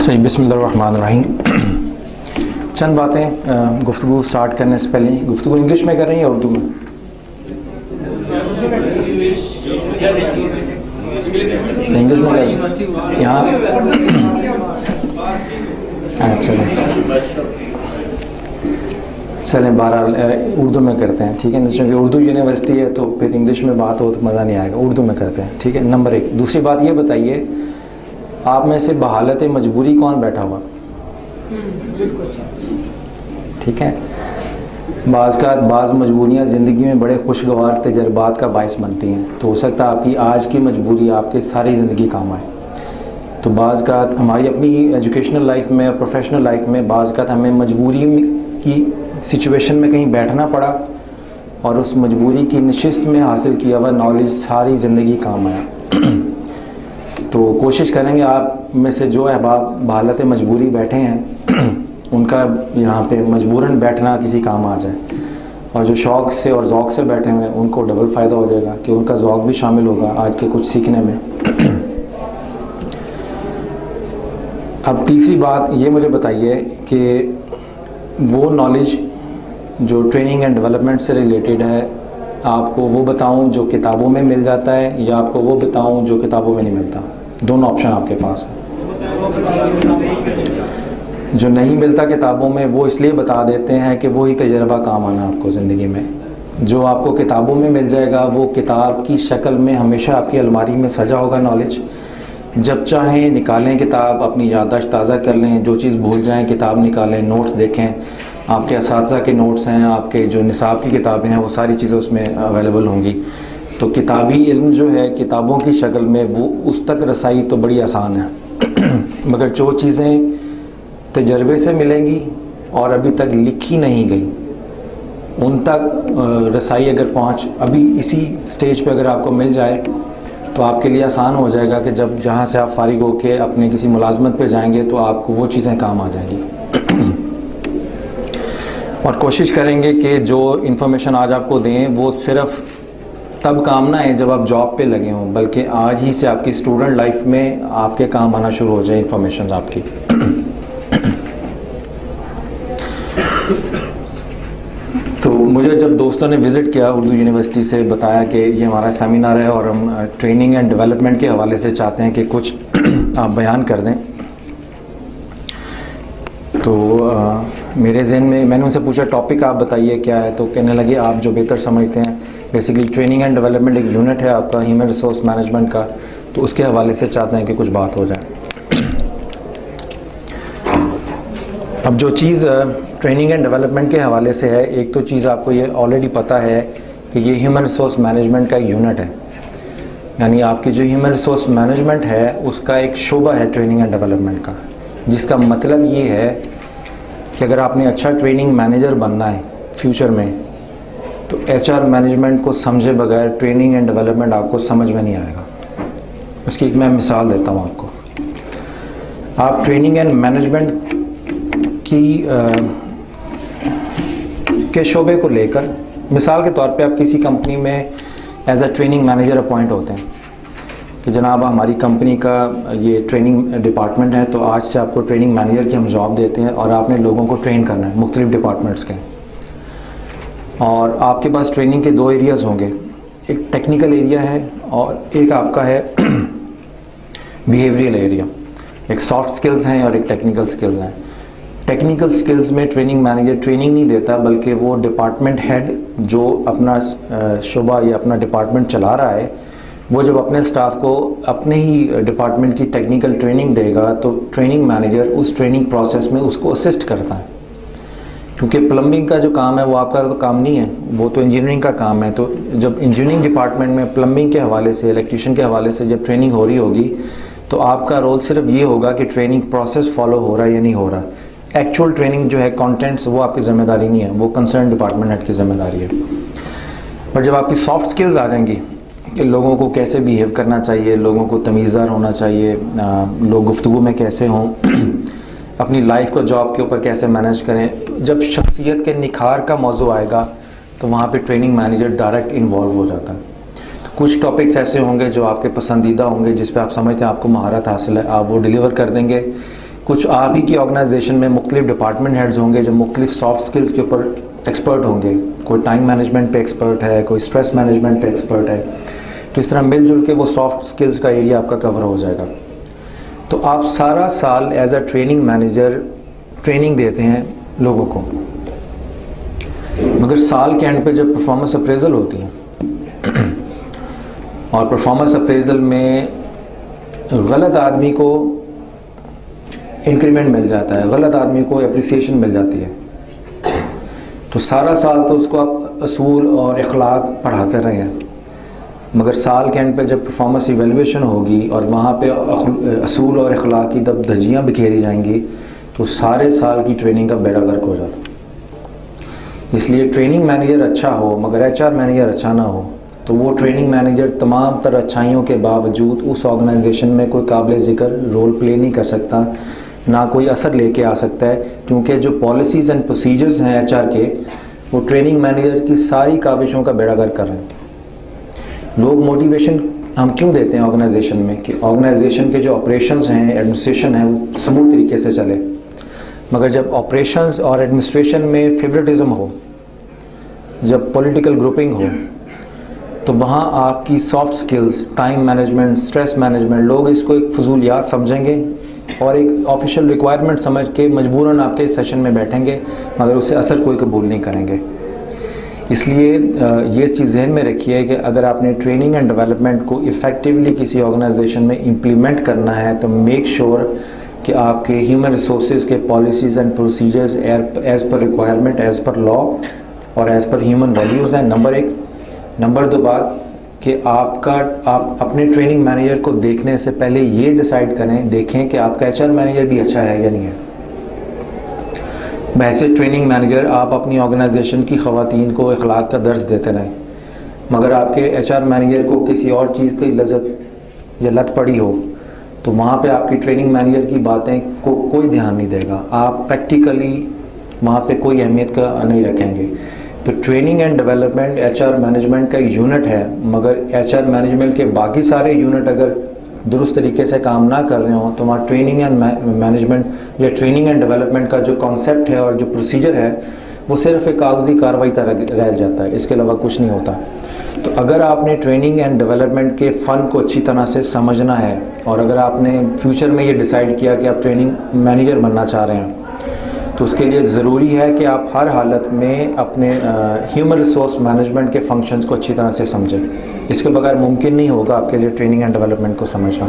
सही, बिस्मिल्लाहिर्रहमानिर्रहीम। चंद बातें गुफ्तगू स्टार्ट करने से पहले। गुफ्तगू इंग्लिश में कर रही हैं या उर्दू में? इंग्लिश में कर यहाँ। अच्छा चलें, बहरहाल उर्दू में करते हैं, ठीक है। क्योंकि उर्दू यूनिवर्सिटी है तो फिर इंग्लिश में बात हो तो मज़ा नहीं आएगा, उर्दू में करते हैं, ठीक है। नंबर एक। दूसरी बात ये बताइए, आप में से बहालत मजबूरी कौन बैठा हुआ? ठीक है। बाज़ मजबूरियाँ ज़िंदगी में बड़े खुशगवार तजर्बात का बायस बनती हैं, तो हो सकता है आपकी आज की मजबूरी आपके सारी ज़िंदगी काम आए। तो बाज़ का हमारी अपनी एजुकेशनल लाइफ में, प्रोफेशनल लाइफ में बाज़ का हमें मजबूरी की सिचुएशन में कहीं बैठना पड़ा और उस मजबूरी की नशिस्त में हासिल किया हुआ नॉलेज सारी ज़िंदगी काम आया। तो कोशिश करेंगे आप में से जो अहबाब बहालत मजबूरी बैठे हैं उनका यहाँ पे मजबूरन बैठना किसी काम आ जाए, और जो शौक़ से और ज़ौक़ से बैठे हुए हैं उनको डबल फ़ायदा हो जाएगा कि उनका ज़ौक़ भी शामिल होगा आज के कुछ सीखने में। अब तीसरी बात ये मुझे बताइए कि वो नॉलेज जो ट्रेनिंग एंड डेवलपमेंट से रिलेटेड है, आपको वो बताऊं जो किताबों में मिल जाता है या आपको वो बताऊं जो किताबों में नहीं मिलता? दोनों ऑप्शन आपके पास है। जो नहीं मिलता किताबों में वो इसलिए बता देते हैं कि वही तजर्बा काम आना आपको ज़िंदगी में। जो आपको किताबों में मिल जाएगा वो किताब की शक्ल में हमेशा आपकी अलमारी में सजा होगा नॉलेज। जब चाहें निकालें किताब, अपनी याददाश्त ताज़ा कर लें, जो चीज़ भूल जाएं किताब निकालें, नोट्स देखें। आपके असातिज़ा के नोट्स हैं, आपके जो निसाब की किताबें हैं, वो सारी चीज़ें उसमें अवेलेबल होंगी। तो किताबी इल्म जो है किताबों की शक्ल में, वो उस तक रसाई तो बड़ी आसान है मगर जो चीज़ें तजर्बे से मिलेंगी और अभी तक लिखी नहीं गई उन तक रसाई अगर पहुँच अभी इसी स्टेज पे अगर आपको मिल जाए तो आपके लिए आसान हो जाएगा कि जब जहाँ से आप फारिग होके अपने किसी मुलाजमत पे जाएंगे तो आपको वो चीज़ें काम आ जाएंगी। और कोशिश करेंगे कि जो इन्फॉर्मेशन आज आपको दें वो सिर्फ तब काम ना है जब आप जॉब पे लगे हों, बल्कि आज ही से आपकी स्टूडेंट लाइफ में आपके काम आना शुरू हो जाए इन्फॉर्मेशन आपकी। तो मुझे जब दोस्तों ने विज़िट किया उर्दू यूनिवर्सिटी से, बताया कि ये हमारा सेमिनार है और हम ट्रेनिंग एंड डेवलपमेंट के हवाले से चाहते हैं कि कुछ आप बयान कर दें, तो मेरे जहन में मैंने उनसे पूछा टॉपिक आप बताइए क्या है, तो कहने लगे आप जो बेहतर समझते हैं। बेसिकली ट्रेनिंग एंड डेवलपमेंट एक यूनिट है आपका ह्यूमन रिसोर्स मैनेजमेंट का, तो उसके हवाले से चाहते हैं कि कुछ बात हो जाए। अब जो चीज़ ट्रेनिंग एंड डेवलपमेंट के हवाले से है, एक तो चीज़ आपको ये ऑलरेडी पता है कि ये ह्यूमन रिसोर्स मैनेजमेंट का एक यूनिट है, यानी आपकी जो ह्यूमन रिसोर्स मैनेजमेंट है उसका एक शोबा है ट्रेनिंग एंड डेवलपमेंट का, जिसका मतलब ये है कि अगर आपने अच्छा ट्रेनिंग मैनेजर बनना है फ्यूचर में तो HR मैनेजमेंट को समझे बगैर ट्रेनिंग एंड डेवलपमेंट आपको समझ में नहीं आएगा। उसकी एक मैं मिसाल देता हूँ आपको। आप ट्रेनिंग एंड मैनेजमेंट के शोबे को लेकर, मिसाल के तौर पे आप किसी कंपनी में as a training manager appoint होते हैं कि जनाब हमारी कंपनी का ये ट्रेनिंग डिपार्टमेंट है, तो आज से आपको ट्रेनिंग मैनेजर की हम जॉब देते हैं और आपने लोगों को ट्रेन करना है मुख्तलिफ डिपार्टमेंट्स के। और आपके पास ट्रेनिंग के दो एरियाज़ होंगे, एक टेक्निकल एरिया है और एक आपका है बिहेवियरल एरिया। एक सॉफ्ट स्किल्स हैं और एक टेक्निकल स्किल्स हैं। टेक्निकल स्किल्स में ट्रेनिंग मैनेजर ट्रेनिंग नहीं देता, बल्कि वो डिपार्टमेंट हेड जो अपना शोबा या अपना डिपार्टमेंट चला रहा है, वो जब अपने स्टाफ को अपने ही डिपार्टमेंट की टेक्निकल ट्रेनिंग देगा तो ट्रेनिंग मैनेजर उस ट्रेनिंग प्रोसेस में उसको असिस्ट करता है। क्योंकि प्लम्बिंग का जो काम है वो आपका तो काम नहीं है, वो तो इंजीनियरिंग का काम है। तो जब इंजीनियरिंग डिपार्टमेंट में प्लम्बिंग के हवाले से, इलेक्ट्रीशियन के हवाले से जब ट्रेनिंग हो रही होगी तो आपका रोल सिर्फ ये होगा कि ट्रेनिंग प्रोसेस फॉलो हो रहा है या नहीं हो रहा। एक्चुअल ट्रेनिंग जो है, कंटेंट्स, वो आपकी ज़िम्मेदारी नहीं है, वो कंसर्न डिपार्टमेंट हेड की ज़िम्मेदारी है। पर जब आपकी सॉफ्ट स्किल्स आ जाएंगी कि लोगों को कैसे बिहेव करना चाहिए, लोगों को तमीज़दार होना चाहिए, लोग गुफ्तगू में कैसे हों, अपनी लाइफ को जॉब के ऊपर कैसे मैनेज करें, जब शख्सियत के निखार का मौजू आएगा तो वहाँ पे ट्रेनिंग मैनेजर डायरेक्ट इन्वॉल्व हो जाता है। तो कुछ टॉपिक्स ऐसे होंगे जो आपके पसंदीदा होंगे, जिस पे आप समझते हैं आपको महारत हासिल है, आप वो डिलीवर कर देंगे। कुछ आप ही की ऑर्गेनाइजेशन में मुख्तलिफ डिपार्टमेंट हेड्स होंगे जो मुख्तलिफ सॉफ्ट स्किल्स के ऊपर एक्सपर्ट होंगे। कोई टाइम मैनेजमेंट पे एक्सपर्ट है, कोई स्ट्रेस मैनेजमेंट पे एक्सपर्ट है। तो इस तरह मिलजुल के वो सॉफ्ट स्किल्स का एरिया आपका कवर हो जाएगा। तो आप सारा साल as a training manager training देते हैं लोगों को, मगर साल के एंड पे जब परफॉर्मेंस अप्रेजल होती है और परफॉर्मेंस अप्रेजल में गलत आदमी को इंक्रीमेंट मिल जाता है, गलत आदमी को एप्रिसिएशन मिल जाती है, तो सारा साल तो उसको आप असूल और अखलाक पढ़ाते रहे, मगर साल के एंड पे जब परफॉर्मेंस इवेल्युएशन होगी और वहाँ पे असूल और अखलाक की जब धज्जियाँ बिखेरी जाएंगी तो सारे साल की ट्रेनिंग का बेड़ा गर्क हो जाता है। इसलिए ट्रेनिंग मैनेजर अच्छा हो मगर एचआर मैनेजर अच्छा ना हो तो वो ट्रेनिंग मैनेजर तमाम तरह अच्छाइयों के बावजूद उस ऑर्गेनाइजेशन में कोई काबिल ज़िक्र रोल प्ले नहीं कर सकता, ना कोई असर लेके आ सकता है, क्योंकि जो पॉलिसीज़ एंड प्रोसीजर्स हैं एचआर के वो ट्रेनिंग मैनेजर की सारी काविशों का बेड़ा गर्क कर रहे हैं। लोग मोटिवेशन हम क्यों देते हैं ऑर्गेनाइजेशन में कि ऑर्गेनाइजेशन के जो ऑपरेशंस हैं, एडमिनिस्ट्रेशन है, वो स्मूथ तरीके से चले, मगर जब ऑपरेशंस और एडमिनिस्ट्रेशन में फेवरेटिज्म हो, जब पॉलिटिकल ग्रुपिंग हो, तो वहाँ आपकी soft skills, time management, stress management, लोग इसको एक फजूलियात समझेंगे और एक ऑफिशियल रिक्वायरमेंट समझ के मजबूरन आपके सेशन में बैठेंगे, मगर उससे असर कोई कबूल नहीं करेंगे। इसलिए ये चीज़ जहन में रखिए कि अगर आपने ट्रेनिंग एंड डेवलपमेंट को इफ़ेक्टिवली किसी ऑर्गेनाइजेशन में इम्प्लीमेंट करना है तो मेक श्योर कि आपके ह्यूमन रिसोर्सेज के policies and procedures as per requirement, as per law और एज़ पर ह्यूमन वैल्यूज़ हैं, नंबर एक। नंबर दो बात कि आप अपने ट्रेनिंग मैनेजर को देखने से पहले ये डिसाइड करें, देखें कि आपका एचआर मैनेजर भी अच्छा है या नहीं है। वैसे ट्रेनिंग मैनेजर आप अपनी ऑर्गेनाइजेशन की ख़वातीन को अखलाक का दर्स देते रहें, मगर आपके एचआर मैनेजर को किसी और चीज़ की लज़्ज़त या लत पड़ी हो तो वहाँ पे आपकी ट्रेनिंग मैनेजर की बातें को कोई ध्यान नहीं देगा, आप प्रैक्टिकली वहाँ पे कोई अहमियत का नहीं रखेंगे। तो training and development HR management का एक यूनिट है, मगर एचआर मैनेजमेंट के बाकी सारे यूनिट अगर दुरुस्त तरीके से काम ना कर रहे हों तो वहाँ ट्रेनिंग एंड मैनेजमेंट या ट्रेनिंग एंड डेवलपमेंट का जो कॉन्सेप्ट है और जो प्रोसीजर है वो सिर्फ एक कागजी कार्रवाई तरह रह जाता है, इसके अलावा कुछ नहीं होता। तो अगर आपने ट्रेनिंग एंड डेवलपमेंट के फ़न को अच्छी तरह से समझना है और अगर आपने फ्यूचर में ये डिसाइड किया कि आप ट्रेनिंग मैनेजर बनना चाह रहे हैं तो उसके लिए ज़रूरी है कि आप हर हालत में अपने ह्यूमन रिसोर्स मैनेजमेंट के फंक्शंस को अच्छी तरह से समझें। इसके बगैर मुमकिन नहीं होगा आपके लिए ट्रेनिंग एंड डेवलपमेंट को समझना।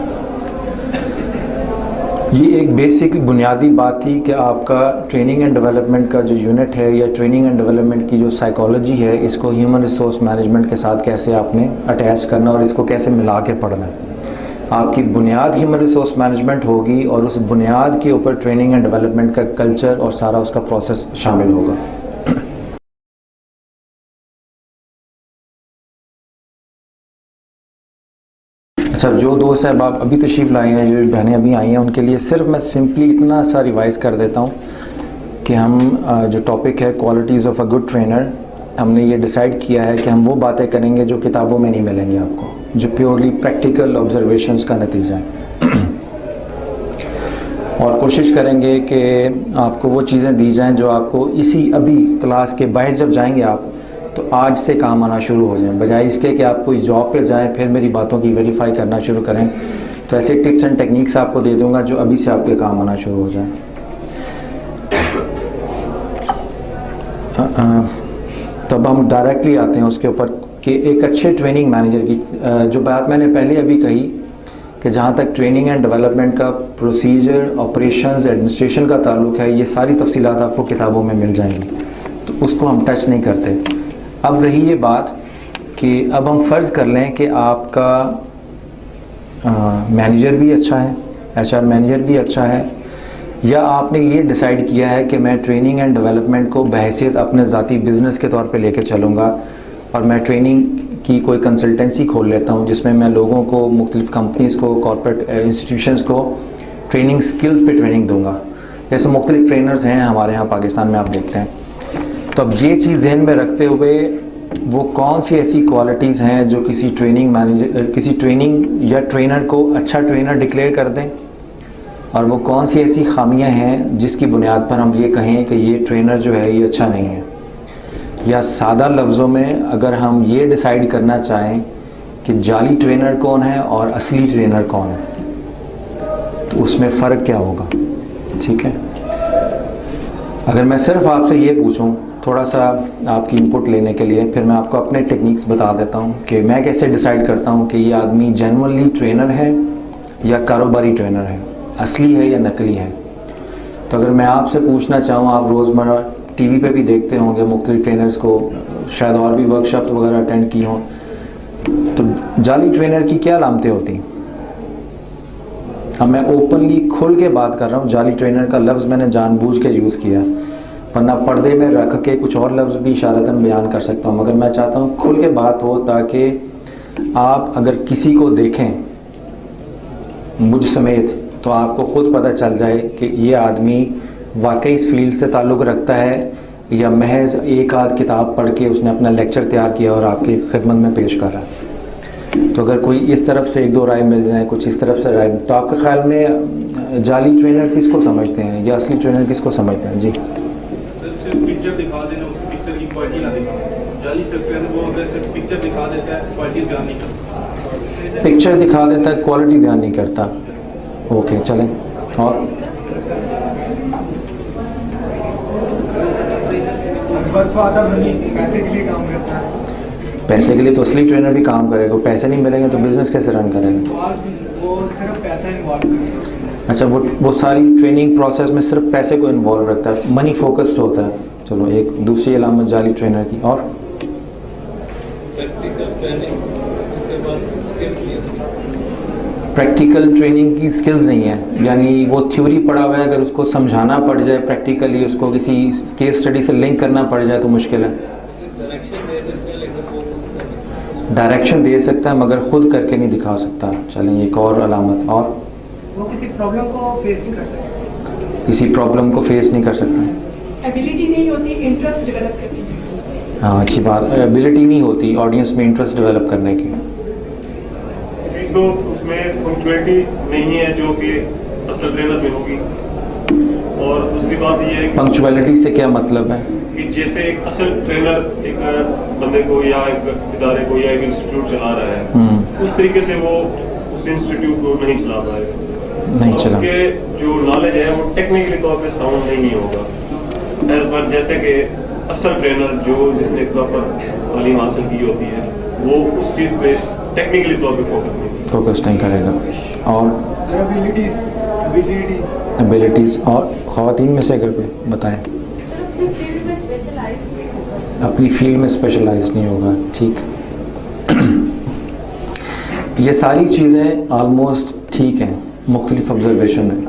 ये एक बेसिक बुनियादी बात थी कि आपका ट्रेनिंग एंड डेवलपमेंट का जो यूनिट है या ट्रेनिंग एंड डेवलपमेंट की जो साइकोलॉजी है इसको ह्यूमन रिसोर्स मैनेजमेंट के साथ कैसे आपने अटैच करना और इसको कैसे मिला के पढ़ना है। आपकी बुनियाद ह्यूमन रिसोर्स मैनेजमेंट होगी और उस बुनियाद के ऊपर ट्रेनिंग एंड डेवलपमेंट का कल्चर और सारा उसका प्रोसेस शामिल होगा। अच्छा, जो दोस्त साहब आप अभी तशरीफ़ लाए हैं, जो बहनें अभी आई हैं, उनके लिए सिर्फ मैं सिंपली इतना सा रिवाइज़ कर देता हूँ कि हम जो टॉपिक है qualities of a good trainer, हमने ये डिसाइड किया है कि हम वो बातें करेंगे जो किताबों में नहीं मिलेंगी आपको, जो प्योरली प्रैक्टिकल ऑब्जर्वेशंस का नतीजा है। और कोशिश करेंगे कि आपको वो चीज़ें दी जाएं जो आपको इसी अभी क्लास के बाहर जब जाएंगे आप तो आज से काम आना शुरू हो जाए, बजाय इसके कि आप कोई जॉब पे जाएं फिर मेरी बातों की वेरीफाई करना शुरू करें। तो ऐसे टिप्स एंड टेक्निक्स आपको दे दूंगा जो अभी से आपके काम आना शुरू हो जाए। तब हम डायरेक्टली आते हैं उसके ऊपर कि एक अच्छे ट्रेनिंग मैनेजर की जो बात मैंने पहले अभी कही कि जहाँ तक ट्रेनिंग एंड डेवलपमेंट का प्रोसीजर, ऑपरेशंस, एडमिनिस्ट्रेशन का ताल्लुक है, ये सारी तफसीलात आपको किताबों में मिल जाएंगी, तो उसको हम टच नहीं करते। अब रही ये बात कि अब हम फ़र्ज़ कर लें कि आपका मैनेजर भी अच्छा है, एचआर मैनेजर भी अच्छा है, या आपने ये डिसाइड किया है कि मैं ट्रेनिंग एंड डेवलपमेंट को बहैसियत अपने ज़ाती बिज़नेस के तौर पे लेके चलूँगा और मैं ट्रेनिंग की कोई कंसल्टेंसी खोल लेता हूँ जिसमें मैं लोगों को, मुख्तलिफ़ कंपनीज़ को, कॉर्पोरेट इंस्टीट्यूशंस को ट्रेनिंग स्किल्स पे ट्रेनिंग दूँगा। जैसे मुख्तलिफ़ ट्रेनर्स हैं हमारे यहाँ पाकिस्तान में, आप देखते हैं। तो अब ये चीज़ जहन में रखते हुए वो कौन सी ऐसी क्वालिटीज़ हैं जो किसी ट्रेनिंग मैनेजर, किसी ट्रेनिंग या ट्रेनर को अच्छा ट्रेनर डिक्लेयर कर दें और वो कौन सी ऐसी खामियां हैं जिसकी बुनियाद पर हम ये कहें कि ये ट्रेनर जो है ये अच्छा नहीं है। या सादा लफ्ज़ों में अगर हम ये डिसाइड करना चाहें कि जाली ट्रेनर कौन है और असली ट्रेनर कौन है, तो उसमें फ़र्क क्या होगा। ठीक है, अगर मैं सिर्फ आपसे ये पूछूं थोड़ा सा आपकी इनपुट लेने के लिए, फिर मैं आपको अपने टेक्निक्स बता देता हूं कि मैं कैसे डिसाइड करता हूं कि ये आदमी जेन्युइनली ट्रेनर है या कारोबारी ट्रेनर है, असली है या नकली है। तो अगर मैं आपसे पूछना चाहूँ, आप रोज़मर्रा टीवी पे भी देखते होंगे मुख्तलिफ ट्रेनर्स को, शायद और भी वर्कशॉप वगैरह अटेंड की हों, तो जाली ट्रेनर की क्या अलामतें होती हैं। अब मैं ओपनली खुल के बात कर रहा हूँ, जाली ट्रेनर का लफ्ज़ मैंने जानबूझ के यूज़ किया, वरना पर्दे में रख के कुछ और लफ्ज़ भी इशारतन बयान कर सकता हूँ, मगर मैं चाहता हूँ खुल के बात हो ताकि आप अगर किसी को देखें मुझ समेत तो आपको ख़ुद पता चल जाए कि ये आदमी वाकई इस फील्ड से ताल्लुक़ रखता है या महज एक आध किताब पढ़ के उसने अपना लेक्चर तैयार किया और आपकी खिदमत में पेश कर रहा है। तो अगर कोई इस तरफ से एक दो राय मिल जाए, कुछ इस तरफ से राय, तो आपके ख्याल में जाली ट्रेनर किसको समझते हैं या असली ट्रेनर किसको समझते हैं। जी, सिर्फ पिक्चर दिखा देना, उसकी पिक्चर की क्वालिटी ना दिखा। जाली ट्रेनर वो अगर सिर्फ पिक्चर दिखा देता है, क्वालिटी बयान नहीं करता। पिक्चर दिखा देता है, क्वालिटी बयान नहीं करता। ओके, चलें। और पैसे के लिए काम करता है। पैसे के लिए तो असली ट्रेनर भी काम करेगा, पैसे नहीं मिलेंगे तो बिज़नेस कैसे रन करेगा। वो सिर्फ पैसा इन्वॉल्व करता है। अच्छा, वो सारी ट्रेनिंग प्रोसेस में सिर्फ पैसे को इन्वॉल्व रखता है, मनी फोकस्ड होता है। चलो, एक दूसरी अलामत जाली ट्रेनर की। और प्रैक्टिकल ट्रेनिंग की स्किल्स नहीं है, यानी वो थ्योरी पढ़ा हुआ है, अगर उसको समझाना पड़ जाए प्रैक्टिकली, उसको किसी केस स्टडी से लिंक करना पड़ जाए तो मुश्किल है। डायरेक्शन दे सकता है मगर खुद करके नहीं दिखा सकता। चलें, एक और अलामत। और वो किसी प्रॉब्लम को फेस नहीं कर सकता। किसी प्रॉब्लम को फेस नहीं कर सकता। एबिलिटी नहीं होती इंटरेस्ट डेवलप करने की। हाँ, अच्छी बात, एबिलिटी नहीं होती ऑडियंस में इंटरेस्ट डेवलप करने की। तो उसमें पंक्चुअलिटी नहीं है जो कि असल ट्रेनर में होगी। और दूसरी बात ये है पंक्चुअलिटी से क्या मतलब है कि जैसे एक असल ट्रेनर एक बंदे को या एक इदारे को या एक इंस्टीट्यूट चला रहा है, उस तरीके से वो उस इंस्टीट्यूट को नहीं चला पाएगा, नहीं चला। उसके जो नॉलेज है वो टेक्निकली तौर पे साउंड नहीं होगा एज पर जैसे कि असल ट्रेनर जो जिसने प्रॉपर तालीम हासिल की होती है वो उस चीज़ पे टेक्निकली तौर पे फोकस नहीं करेगा। और एबिलिटीज़ और ख़वातीन में से अगर कोई बताएं, अपनी फील्ड में स्पेशलाइज नहीं होगा। ठीक, ये सारी चीज़ें ऑलमोस्ट ठीक हैं, मुख्तलिफ ऑब्जर्वेशन है,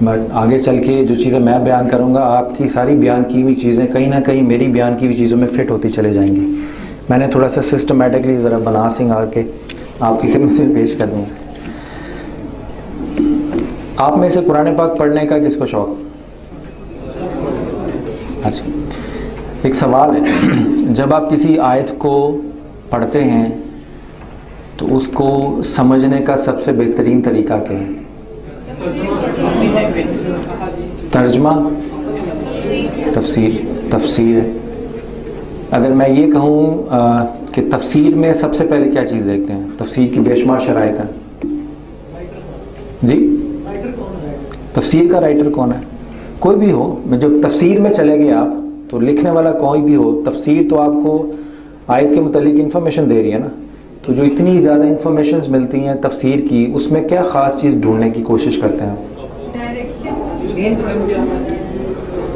बट आगे चल के जो चीज़ें मैं बयान करूँगा आपकी सारी बयान की हुई चीज़ें कहीं ना कहीं मेरी बयान की हुई चीज़ों में फ़िट होती चले जाएंगी। मैंने थोड़ा सा सिस्टमेटिकली ज़रा बना सिंगार के आपकी खिदमत में पेश कर दूँगा। आप में से कुरान पाक पढ़ने का किसको शौक़? अच्छा, एक सवाल है, जब आप किसी आयत को पढ़ते हैं तो उसको समझने का सबसे बेहतरीन तरीका क्या है? तर्जमा, तफसीर है। अगर मैं ये कहूँ कि तफसीर में सबसे पहले क्या चीज़ देखते हैं? तफसीर की बेशुमार शराइत हैं। जी, तफसीर का राइटर कौन है? कोई भी हो, जब तफसीर में चले गए आप तो लिखने वाला कोई भी हो, तफसीर तो आपको आयत के मुतालिक इन्फॉर्मेशन दे रही है ना। तो जो इतनी ज़्यादा इन्फॉर्मेशन मिलती हैं तफसीर की, उसमें क्या ख़ास चीज़ ढूंढने की कोशिश करते हैं?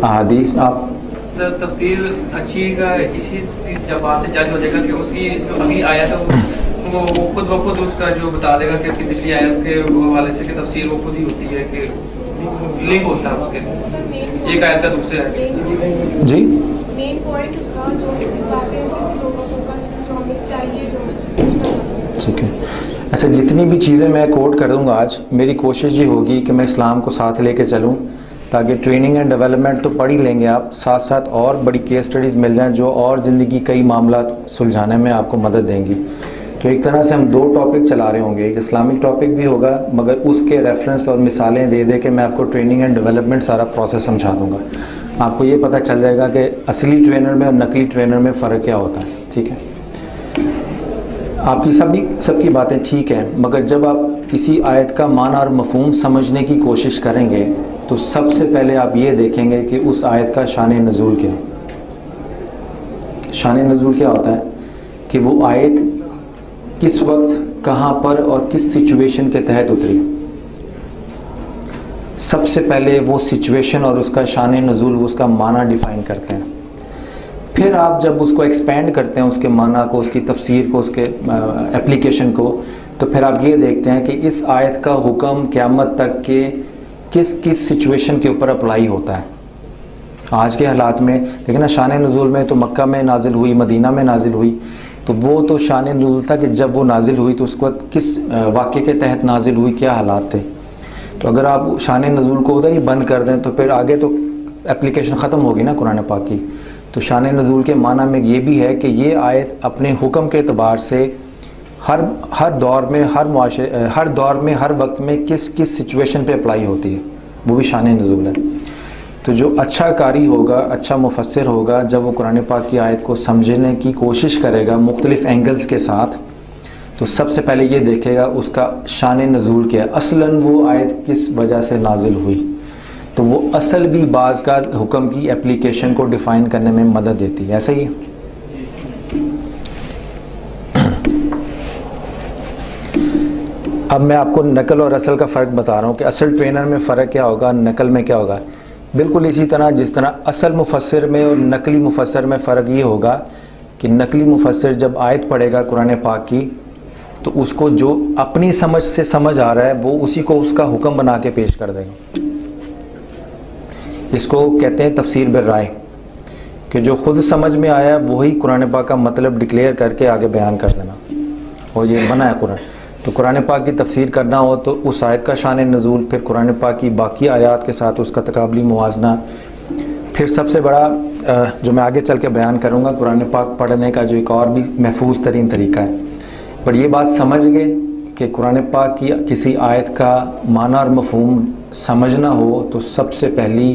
अहादीस। आप तफसीर अच्छी का इसी जवाब से जज हो जाएगा कि उसकी जो अभी आयत है वो खुद ब खुद उसका जो बता देगा कि उसकी पिछली आयत के हवाले से कि तफसीर वो खुद ही होती है कि लिंक होता है उसके एक आयत का दूसरे आयत। जी, मेन पॉइंट उसका जो जिस बातें किसी लोगों को फोकस जो हमें चाहिए जो। ठीक है। अच्छा, जितनी भी चीज़ें मैं कोट कर दूंगा आज, मेरी कोशिश ये होगी कि मैं इस्लाम को साथ लेके चलूं, ताकि ट्रेनिंग एंड डेवलपमेंट तो पढ़ ही लेंगे आप, साथ साथ और बड़ी केस स्टडीज़ मिल जाएं जो और ज़िंदगी कई मामला सुलझाने में आपको मदद देंगी। तो एक तरह से हम दो टॉपिक चला रहे होंगे, एक इस्लामिक टॉपिक भी होगा मगर उसके रेफरेंस और मिसालें दे दे के मैं आपको ट्रेनिंग एंड डेवलपमेंट सारा प्रोसेस समझा दूंगा। आपको ये पता चल जाएगा कि असली ट्रेनर में और नकली ट्रेनर में फ़र्क क्या होता है। ठीक है, आपकी सबकी बातें ठीक है, मगर जब आप किसी आयत का माना और मफहूम समझने की कोशिश करेंगे तो सबसे पहले आप ये देखेंगे कि उस आयत का शान नज़ूल क्या है। शान नज़ूल क्या होता है कि वो आयत किस वक्त, कहाँ पर और किस सिचुएशन के तहत उतरी। सबसे पहले वो सिचुएशन और उसका शान नज़ूल, उसका माना डिफ़ाइन करते हैं। फिर आप जब उसको एक्सपेंड करते हैं, उसके माना को, उसकी तफसीर को, उसके एप्लीकेशन को, तो फिर आप ये देखते हैं कि इस आयत का हुक्म क़यामत तक के किस किस सिचुएशन के ऊपर अप्लाई होता है। आज के हालात में लेकिन शान नज़ूल में तो मक्का में नाजिल हुई, मदीना में नाजिल हुई, तो वो तो शान नज़ूल था कि जब वो नाजिल हुई तो उसके वक्त किस वाक़े के तहत नाजिल हुई, क्या हालात थे। तो अगर आप शान नज़ूल को उधर ही बंद कर दें तो फिर आगे तो एप्लीकेशन ख़त्म होगी ना कुरान पाक की। तो शान नज़ूल के माना में ये भी है कि ये आयत अपने हुक्म के एतबार से हर दौर में, हर दौर में, हर वक्त में किस किस सिचुएशन पे अप्लाई होती है, वो भी शान नज़ूल है। तो जो अच्छा कारी होगा, अच्छा मुफस्सिर होगा, जब वो कुरान पाक की आयत को समझने की कोशिश करेगा मुख्तलिफ़ एंगल्स के साथ, तो सबसे पहले ये देखेगा उसका शान नज़ूल क्या है, असलन वो आयत किस वजह से नाजिल हुई। तो वो असल भी बाज़ का हुक्म की एप्लीकेशन को डिफ़ाइन करने में मदद देती है। ऐसा ही है। अब मैं आपको नकल और असल का फ़र्क बता रहा हूँ कि असल ट्रेनर में फ़र्क क्या होगा, नकल में क्या होगा। बिल्कुल इसी तरह जिस तरह असल मुफस्सिर में और नकली मुफस्सिर में फ़र्क ये होगा कि नकली मुफस्सिर जब आयत पढ़ेगा कुरान पाक की तो उसको जो अपनी समझ से समझ आ रहा है वो उसी को उसका हुक्म बना के पेश कर देगा। इसको कहते हैं तफसीर बिर राय, कि जो ख़ुद समझ में आया वही कुरान पाक का मतलब डिक्लेयर करके आगे बयान कर देना, और ये बना है कुरान। तो कुरान पाक की तफसीर करना हो तो उस आयत का शान नज़ूल, फिर कुरान पाक की बाकी आयात के साथ उसका तकाबली मुवाजना, फिर सबसे बड़ा जो मैं आगे चल के बयान करूँगा कुरान पाक पढ़ने का जो एक और भी महफूज तरीन तरीका है। पर ये बात समझ गए कि कुरान पाक की किसी आयत का माना और मफहूम समझना हो तो सबसे पहली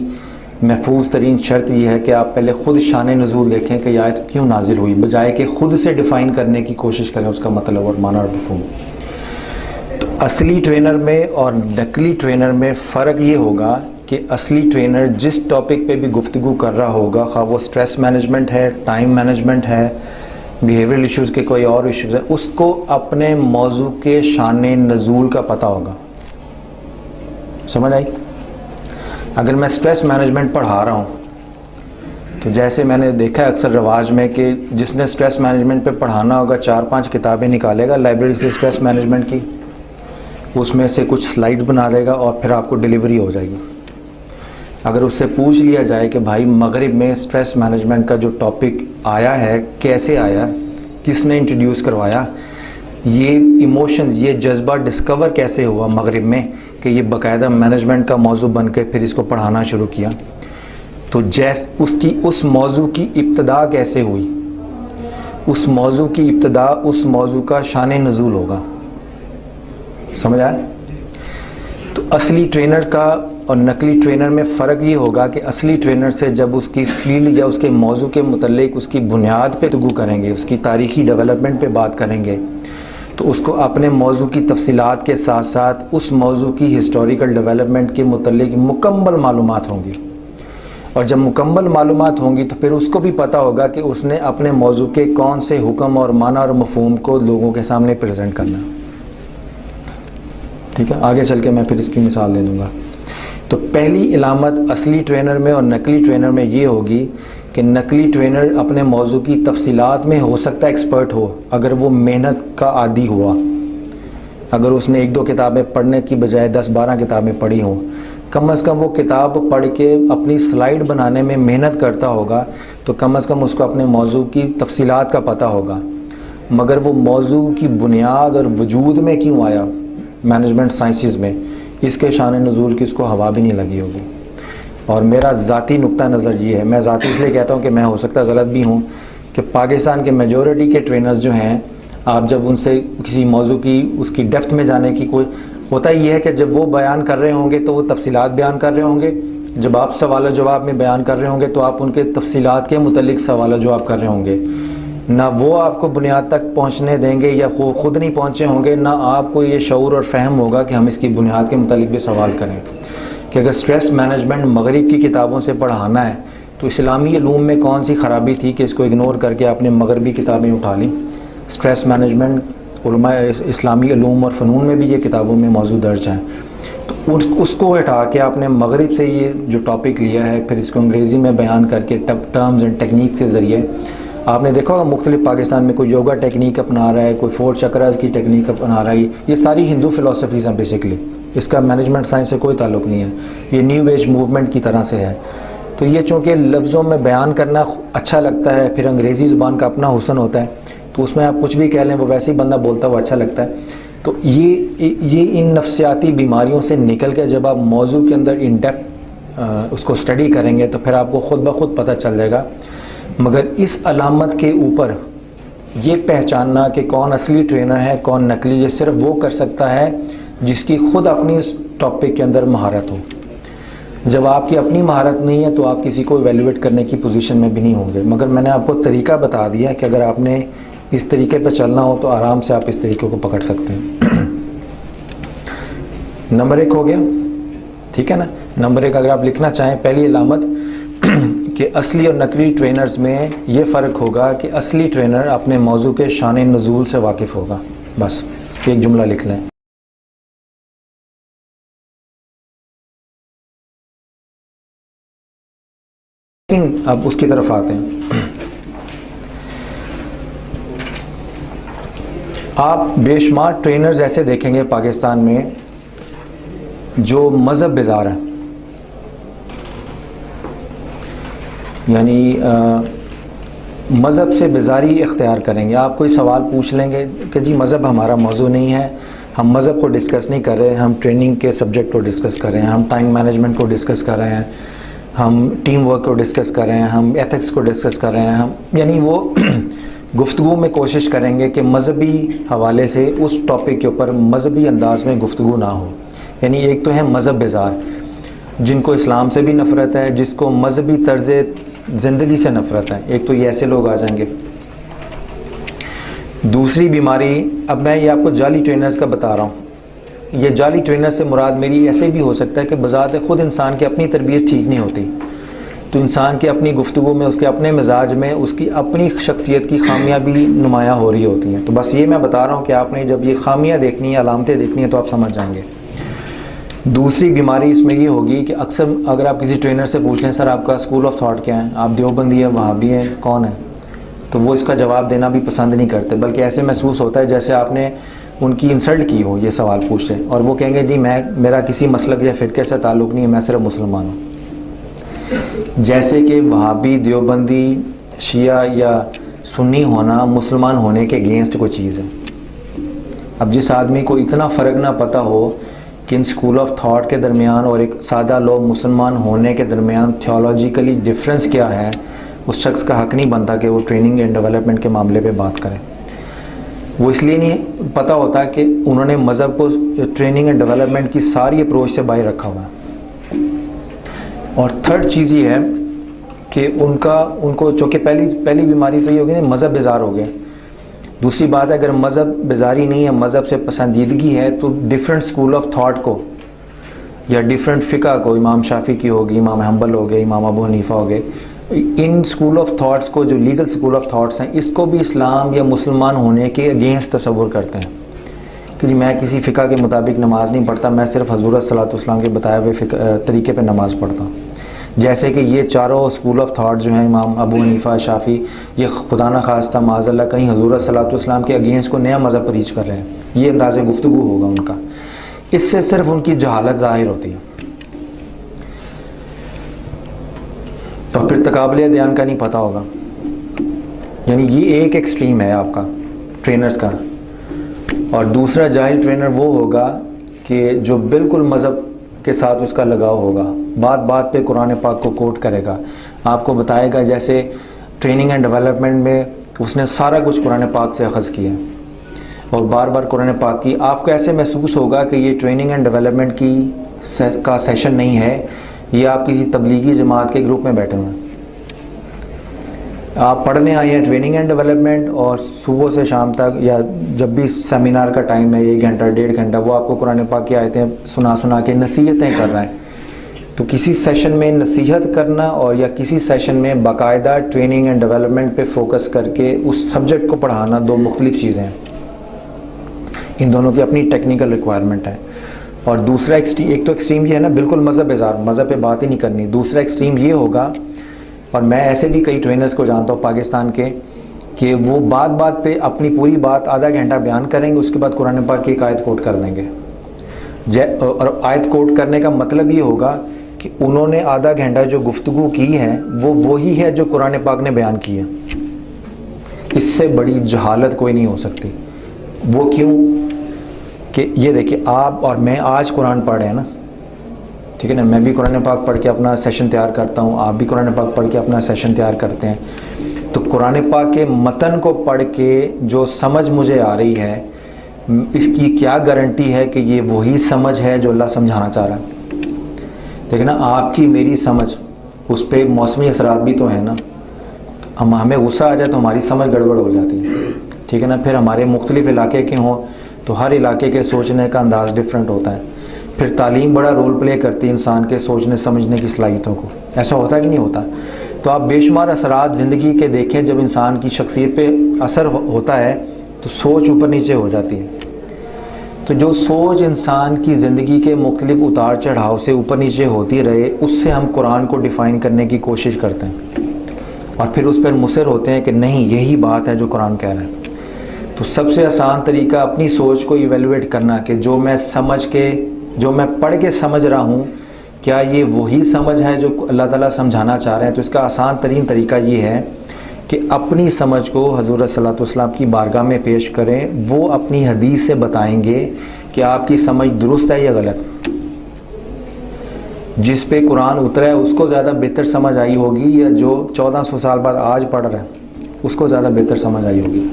महफूज तरीन शर्त यह है कि आप पहले ख़ुद शान नज़ूल देखें कि आयत क्यों नाजिल हुई, बजाय कि ख़ुद से डिफ़ाइन करने की कोशिश करें उसका मतलब और माना और मफहूम। तो असली ट्रेनर में और नकली ट्रेनर में फ़र्क ये होगा कि असली ट्रेनर जिस टॉपिक पे भी गुफ्तगू कर रहा होगा, खा वो स्ट्रेस मैनेजमेंट है, टाइम मैनेजमेंट है, बिहेवियरल इश्यूज़ के कोई और इश्यूज़ है, उसको अपने मौजू के शान नज़ूल का पता होगा। समझ आई? अगर मैं स्ट्रेस मैनेजमेंट पढ़ा रहा हूँ तो जैसे मैंने देखा है अक्सर रवाज में कि जिसने स्ट्रेस मैनेजमेंट पे पढ़ाना होगा 4-5 किताबें निकालेगा लाइब्रेरी से स्ट्रेस मैनेजमेंट की, उसमें से कुछ स्लाइड्स बना देगा और फिर आपको डिलीवरी हो जाएगी। अगर उससे पूछ लिया जाए कि भाई मगरिब में स्ट्रेस मैनेजमेंट का जो टॉपिक आया है कैसे आया, किसने इंट्रोड्यूस करवाया, ये इमोशंस, ये जज्बा डिस्कवर कैसे हुआ मगरिब में कि ये बाकायदा मैनेजमेंट का मौजू बन के फिर इसको पढ़ाना शुरू किया, तो उसकी उस मौजू की इब्तदा कैसे हुई, उस मौजू की इब्तदा उस मौजू का शान नज़ूल होगा। समझ आया? तो असली ट्रेनर का और नकली ट्रेनर में फ़र्क ये होगा कि असली ट्रेनर से जब उसकी फील्ड या उसके मौजू के मुतल्लिक उसकी बुनियाद पे गुफ्तगू करेंगे, उसकी तारीख़ी डेवलपमेंट पे बात करेंगे, तो उसको अपने मौजू की तफसीलात के साथ साथ उस मौजू की हिस्टोरिकल डेवलपमेंट के मुतल्लिक मुकम्मल मालूमात होंगी। और जब मुकम्मल मालूमात होंगी तो फिर उसको भी पता होगा कि उसने अपने मौजू के कौन से हुक्म और माना और मफहूम को लोगों के सामने प्रेजेंट करना। ठीक है, आगे चल के मैं फिर इसकी मिसाल दे दूँगा। तो पहली इलामत असली ट्रेनर में और नकली ट्रेनर में ये होगी कि नकली ट्रेनर अपने मौजू की तफसीलात में हो सकता है एक्सपर्ट हो, अगर वो मेहनत का आदी हुआ, अगर उसने 1-2 किताबें पढ़ने की बजाय 10-12 किताबें पढ़ी हों, कम से कम वो किताब पढ़ के अपनी स्लाइड बनाने में मेहनत करता होगा, तो कम से कम उसको अपने मौजू की तफसीलात का पता होगा। मगर वो मौजू की बुनियाद और वजूद में क्यों आया मैनेजमेंट साइंसेस में, इसके शान नज़ूल की इसको हवा भी नहीं लगी होगी। और मेरा ज़ाती नुक्ता नज़र ये है, मैं ज़ाती इसलिए कहता हूँ कि मैं हो सकता गलत भी हूँ, कि पाकिस्तान के मेजॉरिटी के ट्रेनर्स जो हैं आप जब उनसे किसी मौजू की उसकी डेप्थ में जाने की कोई होता ही है कि जब वो बयान कर रहे होंगे तो वो तफसीलात बयान कर रहे होंगे, जब आप सवाल जवाब में बयान कर रहे होंगे तो आप उनके तफसीलात के मुतल्लिक सवाल जवाब कर रहे होंगे। ना वो आपको बुनियाद तक पहुंचने देंगे या वो ख़ुद नहीं पहुंचे होंगे, ना आपको ये शऊर और फ़हम होगा कि हम इसकी बुनियाद के मुतल्लिक भी सवाल करें। कि अगर स्ट्रेस मैनेजमेंट मगरिब की किताबों से पढ़ाना है तो इस्लामी उलूम में कौन सी ख़राबी थी कि इसको इग्नोर करके आपने मगरबी किताबें उठा ली। स्ट्रेस मैनेजमेंट उलमा इस्लामी उलूम और फ़नून में भी ये किताबों में मौजूद दर्ज हैं। तो उसको हटा के आपने मगरिब से ये जो टॉपिक लिया है, फिर इसको अंग्रेज़ी में बयान करके टर्म्स एंड टेक्निक के ज़रिए आपने देखा होगा मुख्तलिफ पाकिस्तान में कोई योगा टेक्निक अपना रहा है, कोई 4 चक्रास की टेक्निक अपना रहा है। ये सारी हिंदू फ़िलासफ़ीज़ हैं बेसिकली, इसका मैनेजमेंट साइंस से कोई ताल्लुक़ नहीं है, ये न्यू एज मूवमेंट की तरह से है। तो ये चूँकि लफ्ज़ों में बयान करना अच्छा लगता है, फिर अंग्रेज़ी ज़ुबान का अपना हुस्न होता है, तो उसमें आप कुछ भी कह लें वो वैसे ही बंदा बोलता हुआ अच्छा लगता है। तो ये इन नफ्सियाती बीमारियों से निकल के जब आप मौजू के अंदर इन डेप्थ उसको स्टडी करेंगे तो फिर आपको ख़ुद ब खुद पता चल जाएगा। मगर इस अलामत के ऊपर ये पहचानना कि कौन असली ट्रेनर है कौन नकली, ये सिर्फ वो कर सकता है जिसकी ख़ुद अपनी इस टॉपिक के अंदर महारत हो। जब आपकी अपनी महारत नहीं है तो आप किसी को इवेल्युएट करने की पोजीशन में भी नहीं होंगे। मगर मैंने आपको तरीका बता दिया कि अगर आपने इस तरीके पर चलना हो तो आराम से आप इस तरीके को पकड़ सकते हैं। नंबर 1 हो गया, ठीक है ना। नंबर 1 अगर आप लिखना चाहें, पहली अलामत कि असली और नकली ट्रेनर्स में ये फ़र्क होगा कि असली ट्रेनर अपने मौजू के शान नज़ूल से वाकिफ़ होगा। बस एक जुमला लिख लें। अब उसकी तरफ आते हैं। आप बेशुमार ट्रेनर्स ऐसे देखेंगे पाकिस्तान में जो मज़हब बेजार हैं, यानी मज़हब से बेजारी इख्तियार करेंगे। आप कोई सवाल पूछ लेंगे कि जी मज़हब हमारा मौजू नहीं है, हम मज़हब को डिस्कस नहीं कर रहे, हम ट्रेनिंग के सब्जेक्ट को डिस्कस कर रहे हैं, हम टाइम मैनेजमेंट को डिस्कस कर रहे हैं, हम टीम वर्क को डिस्कस कर रहे हैं, हम एथिक्स को डिस्कस कर रहे हैं। हम यानी वो गुफ्तगू में कोशिश करेंगे कि मज़हबी हवाले से उस टॉपिक के ऊपर मज़हबी अंदाज में गुफ्तगू ना हो। यानी एक तो है मज़हब बेजार, जिनको इस्लाम से भी नफ़रत है, जिसको मज़हबी तर्ज़ ज़िंदगी से नफ़रत है, एक तो ये ऐसे लोग आ जाएंगे। दूसरी बीमारी, अब मैं ये आपको जाली ट्रेनर्स का बता रहा हूँ। ये जाली ट्रेनर से मुराद मेरी ऐसे भी हो सकता है कि बज़ात ख़ुद इंसान की अपनी तरबियत ठीक नहीं होती, तो इंसान की अपनी गुफ्तगू में, उसके अपने मिजाज में, उसकी अपनी शख्सियत की खामियां भी नुमायाँ हो रही होती हैं। तो बस ये मैं बता रहा हूँ कि आपने जब ये खामियां देखनी है, अलामतें देखनी है, तो आप समझ जाएंगे। दूसरी बीमारी इसमें ये होगी कि अक्सर अगर आप किसी ट्रेनर से पूछ लें सर आपका स्कूल ऑफ थॉट क्या है, आप देवबंदी है, वहाबी हैं, कौन है, तो वो इसका जवाब देना भी पसंद नहीं करते, बल्कि ऐसे महसूस होता है जैसे आपने उनकी इंसल्ट की हो। ये सवाल पूछ रहे और वो कहेंगे जी मेरा किसी मसलक या फ़िरके से ताल्लुक़ नहीं है, मैं सिर्फ मुसलमान हूँ। जैसे कि वहाबी, देवबंदी, शिया या सुन्नी होना मुसलमान होने के अगेंस्ट कोई चीज़ है। अब जिस आदमी को इतना फ़र्क ना पता हो कि इन स्कूल ऑफ थॉट के दरमियान और एक सादा लोग मुसलमान होने के दरमियान थियोलॉजिकली डिफरेंस क्या है, उस शख्स का हक़ नहीं बनता कि वो ट्रेनिंग एंड डेवलपमेंट के मामले पे बात करें। वो इसलिए नहीं पता होता कि उन्होंने मज़हब को ट्रेनिंग एंड डेवलपमेंट की सारी अप्रोच से बाहर रखा हुआ है। और थर्ड चीज़ ये है कि उनको चूँकि पहली बीमारी तो ये होगी ना, मज़हब बेजार हो गए। दूसरी बात है, अगर मज़हब बेजारी नहीं है, मज़हब से पसंदीदगी है, तो डिफरेंट स्कूल ऑफ थॉट को या डिफरेंट फ़िक़ा को, इमाम शाफ़ी की होगी, इमाम हम्बल हो गए, इमाम अबू हनीफ़ा हो गए, इन स्कूल ऑफ थॉट्स को, जो लीगल स्कूल ऑफ थॉट्स हैं, इसको भी इस्लाम या मुसलमान होने के अगेंस्ट तस्वुर करते हैं कि जी मैं किसी फ़िक़ा के मुताबिक नमाज़ नहीं पढ़ता, मैं सिर्फ हज़ूर सल्लल्लाहु अलैहि वसल्लम के बताए हुए तरीके पर नमाज़ पढ़ता हूँ। जैसे कि ये चारों स्कूल ऑफ थॉट जो हैं, इमाम अबू हनीफ़ा, शाफ़ी, ये खुदा न खास्ता माज़अल्लाह कहीं हज़ूर सल्लल्लाहु अलैहि वसल्लम के अगेंस्ट को नया मज़हब प्रीच कर रहे हैं, ये अंदाज़े गुफ्तगू होगा उनका। इससे सिर्फ उनकी जहालत ज़ाहिर होती है। तो फिर तकाबले अदयान का नहीं पता होगा। यानी ये एक एक्सट्रीम है आपका ट्रेनर्स का। और दूसरा जाहिल ट्रेनर वो होगा कि जो बिल्कुल मज़हब के साथ उसका लगाव होगा, बात बात पे कुरान पाक को कोट करेगा, आपको बताएगा जैसे ट्रेनिंग एंड डेवलपमेंट में उसने सारा कुछ कुरान पाक से अख़ज़ किया है। और बार बार कुरान पाक की, आपको ऐसे महसूस होगा कि ये ट्रेनिंग एंड डेवलपमेंट का सेशन नहीं है, ये आप किसी तबलीगी जमात के ग्रुप में बैठे हुए हैं। आप पढ़ने आए हैं ट्रेनिंग एंड डेवलपमेंट, और सुबह से शाम तक या जब भी सेमिनार का टाइम है 1 घंटा 1.5 घंटा, वो आपको कुरान पाक की आयतें सुना के नसीहतें कर रहा है। तो किसी सेशन में नसीहत करना और या किसी सेशन में बाकायदा ट्रेनिंग एंड डेवलपमेंट पे फोकस करके उस सब्जेक्ट को पढ़ाना, दो मुख्तलिफ चीज़ें हैं। इन दोनों की अपनी टेक्निकल रिक्वायरमेंट है। और दूसरा एक तो एक्सट्रीम ये है ना, बिल्कुल मज़हब बेजार, मज़हब पे बात ही नहीं करनी। दूसरा एक्सट्रीम ये होगा, और मैं ऐसे भी कई ट्रेनर्स को जानता हूँ पाकिस्तान के, कि वो बात पे अपनी पूरी बात आधा घंटा बयान करेंगे, उसके बाद कुरान पाक की एक आयत कोट कर देंगे। और आयत कोट करने का मतलब ये होगा कि उन्होंने आधा घंटा जो गुफ्तगू की है वो वही है जो कुरान पाक ने बयान की है। इससे बड़ी जहालत कोई नहीं हो सकती। वो क्यों कि ये देखिए, आप और मैं आज कुरान पढ़ रहे हैं ना, ठीक है ना, मैं भी कुरान पाक पढ़ के अपना सेशन तैयार करता हूँ, आप भी कुरान पाक पढ़ के अपना सेशन तैयार करते हैं। तो कुरान पाक के मतन को पढ़ के जो समझ मुझे आ रही है, इसकी क्या गारंटी है कि ये वही समझ है जो अल्लाह समझाना चाह रहा है। देखना, आपकी मेरी समझ, उस पर मौसमी असरात भी तो है ना। हमें गुस्सा आ जाए तो हमारी समझ गड़बड़ हो जाती है, ठीक है ना। फिर हमारे मुख्तलिफ इलाके के हों तो हर इलाके के सोचने का अंदाज़ डिफरेंट होता है। फिर तालीम बड़ा रोल प्ले करती है इंसान के सोचने समझने की सलाहियतों को। ऐसा होता है कि नहीं होता? तो आप बेशुमार असरात ज़िंदगी के देखें, जब इंसान की शख्सियत पे असर होता है तो सोच ऊपर नीचे हो जाती है। तो जो सोच इंसान की ज़िंदगी के मुख्तलिफ उतार चढ़ाव से ऊपर नीचे होती रहे, उससे हम कुरान को डिफ़ाइन करने की कोशिश करते हैं और फिर उस पर मुसर होते हैं कि नहीं, यही बात है जो कुरान कह रहा है। तो सबसे आसान तरीका अपनी सोच को इवेलुएट करना कि जो मैं पढ़ के समझ रहा हूँ, क्या ये वही समझ है जो अल्लाह ताला समझाना चाह रहे हैं। तो इसका आसान तरीन तरीका ये है कि अपनी समझ को हज़ूर सल्लल्लाहु अलैहि वसल्लम की बारगाह में पेश करें। वो अपनी हदीस से बताएंगे कि आपकी समझ दुरुस्त है या गलत। जिस पे कुरान उतरा है उसको ज़्यादा बेहतर समझ आई होगी, या जो 1400 साल बाद आज पढ़ रहा है उसको ज़्यादा बेहतर समझ आई होगी।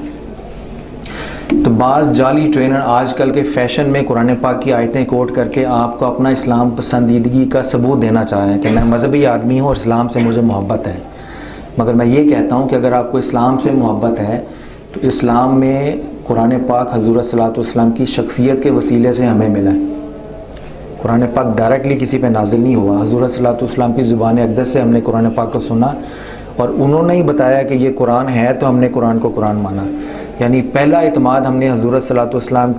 तो बाज़ जाली ट्रेनर आजकल के फ़ैशन में कुरान पाक की आयतें कोट करके आपको अपना इस्लाम पसंदीदगी का सबूत देना चाह रहे हैं कि मैं मज़हबी आदमी हूँ और इस्लाम से मुझे मोहब्बत है। मगर मैं ये कहता हूँ कि अगर आपको इस्लाम से मोहब्बत है तो इस्लाम में कुरान पाक हज़ूर सल्लल्लाहु अलैहि वसल्लम की शख्सियत के वसीले से हमें मिला है। कुरान पाक डायरेक्टली किसी पे नाजिल नहीं हुआ। हज़ूर सल्लल्लाहु अलैहि वसल्लम की ज़ुबान अक़दस से हमने कुरान पाक को सुना और उन्होंने ही बताया कि ये कुरान है, तो हमने कुरान को कुरान माना। यानी पहला इत्माद हमने हज़ूर सल्लल्लाहु अलैहि वसल्लम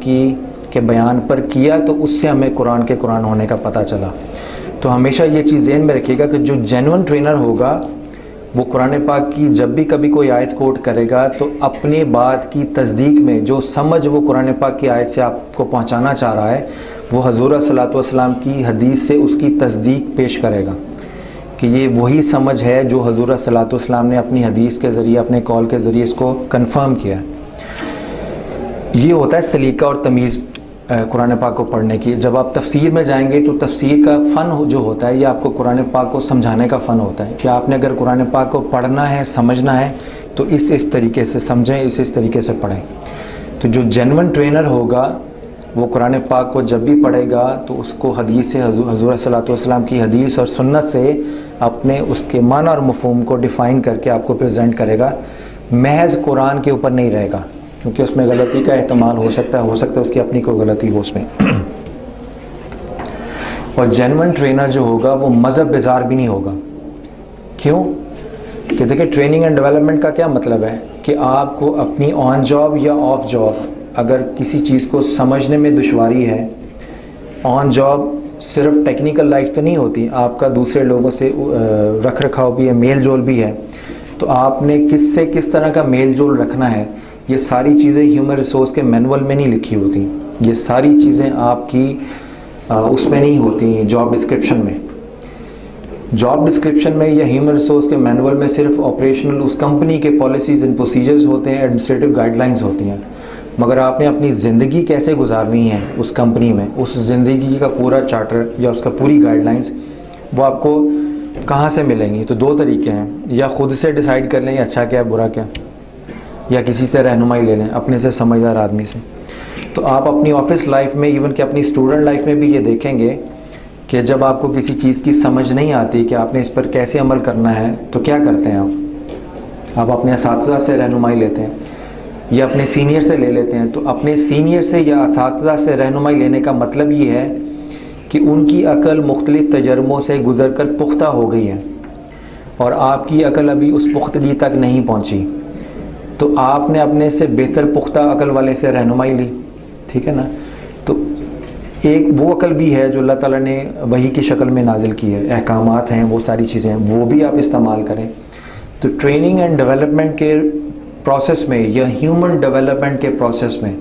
के बयान पर किया, तो उससे हमें कुरान के कुरान होने का पता चला। तो हमेशा ये चीज़ ज़हन में रखिएगा कि जो जेन्युइन ट्रेनर होगा वो कुरान पाक की जब भी कभी कोई आयत कोट करेगा तो अपने बात की तस्दीक में जो समझ वो कुरान पाक की आयत से आपको पहुंचाना चाह रहा है, वो हज़ूर सल्लल्लाहु अलैहि वसल्लम की हदीस से उसकी तस्दीक पेश करेगा कि ये वही समझ है जो हज़ूर सल्लल्लाहु अलैहि वसल्लम ने अपनी हदीस के ज़रिए, अपने कॉल के ज़रिए इसको कन्फर्म किया। ये होता है सलीका और तमीज़ कुरान पाक को पढ़ने की। जब आप तफसीर में जाएंगे तो तफसीर का फ़न जो होता है ये आपको कुरान पाक को समझाने का फ़न होता है कि आपने अगर कुरान पाक को पढ़ना है, समझना है तो इस तरीके से समझें, इस तरीके से पढ़ें। तो जो जेन्युइन ट्रेनर होगा वो कुरान पाक को जब भी पढ़ेगा तो उसको हदीस से, हज़ूर सल्लल्लाहु अलैहि वसल्लम की हदीस और सुन्नत से अपने उसके माना और मफ़हूम को डिफ़ाइन करके आपको प्रेजेंट करेगा। महज कुरान के ऊपर नहीं रहेगा, क्योंकि उसमें गलती का एहतमाल हो सकता है उसकी अपनी कोई गलती हो उसमें। और जेन्युइन ट्रेनर जो होगा वो मज़हब बेजार भी नहीं होगा। क्यों? कि देखिए, ट्रेनिंग एंड डेवलपमेंट का क्या मतलब है कि आपको अपनी ऑन जॉब या ऑफ जॉब अगर किसी चीज़ को समझने में दुश्वारी है, ऑन जॉब सिर्फ टेक्निकल लाइफ तो नहीं होती, आपका दूसरे लोगों से रख रखाव भी है, मेल जोल भी है। तो आपने किससे किस तरह का मेल जोल रखना है, ये सारी चीज़ें ह्यूमन रिसोर्स के मैनुअल में नहीं लिखी होती। ये सारी चीज़ें आपकी उसमें नहीं होती जॉब डिस्क्रिप्शन में। जॉब डिस्क्रिप्शन में या ह्यूमन रिसोर्स के मैनुअल में सिर्फ ऑपरेशनल उस कंपनी के पॉलिसीज़ एंड प्रोसीजर्स होते हैं, एडमिनिस्ट्रेटिव गाइडलाइंस होती हैं। मगर आपने अपनी ज़िंदगी कैसे गुजारनी है उस कंपनी में, उस ज़िंदगी का पूरा चार्टर या उसका पूरी गाइडलाइंस वो आपको कहाँ से मिलेंगी? तो दो तरीके हैं, या ख़ुद से डिसाइड कर लें अच्छा क्या बुरा क्या, या किसी से रहनुमाई ले लें, अपने से समझदार आदमी से। तो आप अपनी ऑफिस लाइफ में, इवन कि अपनी स्टूडेंट लाइफ में भी ये देखेंगे कि जब आपको किसी चीज़ की समझ नहीं आती कि आपने इस पर कैसे अमल करना है, तो क्या करते हैं आप अपने असातिज़ा से रहनुमाई लेते हैं या अपने सीनियर से ले लेते हैं। तो अपने सीनियर से या असातिज़ा से रहनुमाई लेने का मतलब ये है कि उनकी अकल मुख्तलिफ़ तजर्बों से गुज़र कर पुख्ता हो गई है और आपकी अकल अभी उस पुख्तगी तक नहीं पहुंची। तो आपने अपने से बेहतर पुख्ता अकल वाले से रहनुमाई ली, ठीक है ना। तो एक वो अकल भी है जो अल्लाह ताला ने वही की शक्ल में नाजिल की है, अहकामात हैं, वो सारी चीज़ें हैं, वो भी आप इस्तेमाल करें। तो ट्रेनिंग एंड डेवलपमेंट के प्रोसेस में या ह्यूमन डेवलपमेंट के प्रोसेस में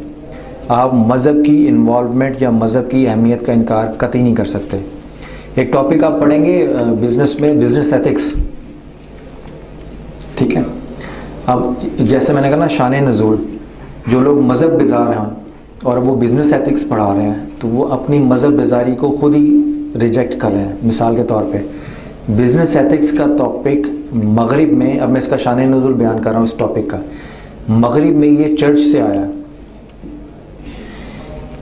आप मज़हब की इन्वॉल्वमेंट या मज़हब की अहमियत का इनकार कतई नहीं कर सकते। एक टॉपिक आप पढ़ेंगे बिज़नेस में, बिज़नेस एथिक्स, ठीक है। अब जैसे मैंने कहा ना, शान नज़ूल, जो लोग मज़हब बेजार हैं और वो बिज़नेस एथिक्स पढ़ा रहे हैं, तो वो अपनी मज़हब बेजारी को ख़ुद ही रिजेक्ट कर रहे हैं। मिसाल के तौर पे बिज़नेस एथिक्स का टॉपिक मगरिब में, अब मैं इसका शान नज़ूल बयान कर रहा हूँ इस टॉपिक का, मगरिब में ये चर्च से आया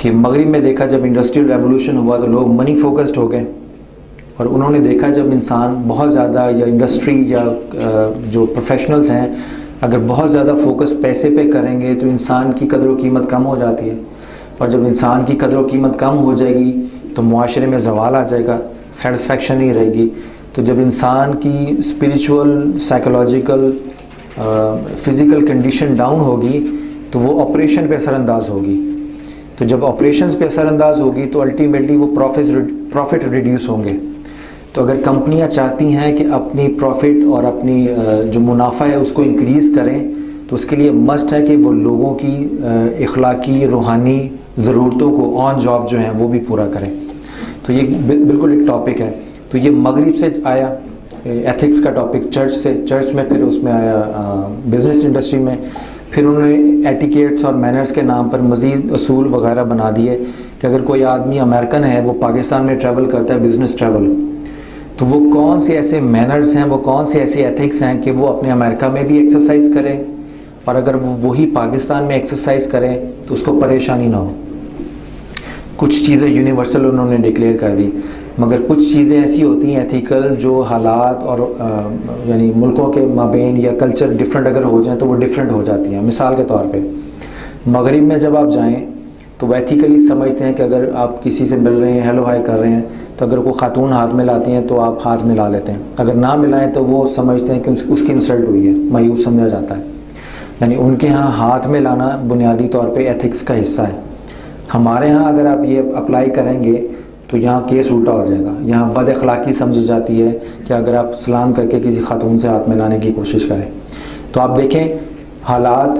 कि मगरिब में देखा जब इंडस्ट्रियल रेवोल्यूशन हुआ तो लोग मनी फोकस्ड हो गए और उन्होंने देखा जब इंसान बहुत ज़्यादा, या इंडस्ट्री या जो प्रोफेशनल्स हैं, अगर बहुत ज़्यादा फोकस पैसे पे करेंगे तो इंसान की कदर व कीमत कम हो जाती है, और जब इंसान की कदर व कीमत कम हो जाएगी तो मुआशरे में ज़वाल आ जाएगा, सेटिस्फेक्शन नहीं रहेगी। तो जब इंसान की spiritual, psychological, physical condition down होगी तो वो ऑपरेशन पे असरअंदाज होगी। तो जब ऑपरेशंस पे असरअंदाज होगी तो अल्टीमेटली वो प्रॉफिट रिड्यूस होंगे। तो अगर कंपनियां चाहती हैं कि अपनी प्रॉफिट और अपनी जो मुनाफा है उसको इंक्रीज़ करें, तो उसके लिए मस्ट है कि वो लोगों की इखलाकी, रूहानी ज़रूरतों को ऑन जॉब जो हैं वो भी पूरा करें। तो ये बिल्कुल एक टॉपिक है। तो ये मगरिब से आया एथिक्स का टॉपिक, चर्च में फिर उसमें आया बिज़नेस इंडस्ट्री में, फिर उन्होंने एटिकेट्स और मैनर्स के नाम पर मज़ीद असूल वगैरह बना दिए कि अगर कोई आदमी अमेरिकन है, वो पाकिस्तान में ट्रैवल करता है, बिज़नेस ट्रैवल, तो वो कौन से ऐसे मैनर्स हैं, वो कौन से ऐसे एथिक्स हैं कि वो अपने अमेरिका में भी एक्सरसाइज करें, और अगर वो वही पाकिस्तान में एक्सरसाइज करें तो उसको परेशानी ना हो। कुछ चीज़ें यूनिवर्सल उन्होंने डिक्लेयर कर दी, मगर कुछ चीज़ें ऐसी होती हैं एथिकल जो हालात और यानी मुल्कों के माबेन या कल्चर डिफरेंट अगर हो जाए तो वो डिफरेंट हो जाती हैं। मिसाल के तौर पे मगरिब में जब आप जाएं तो वो एथिकली समझते हैं कि अगर आप किसी से मिल रहे हैं, हेलो हाय कर रहे हैं, तो अगर कोई खातून हाथ मिलाती हैं तो आप हाथ मिला लेते हैं, अगर ना मिलाएं तो वो समझते हैं कि उसकी इंसल्ट हुई है, मायूब समझा जाता है। यानी उनके यहाँ हाथ मिलाना बुनियादी तौर पे एथिक्स का हिस्सा है। हमारे यहाँ अगर आप ये अप्लाई करेंगे तो यहाँ केस उल्टा हो जाएगा। यहाँ बद अखलाकी समझी जाती है कि अगर आप सलाम करके किसी खातून से हाथ मिलाने की कोशिश करें। तो आप देखें हालात,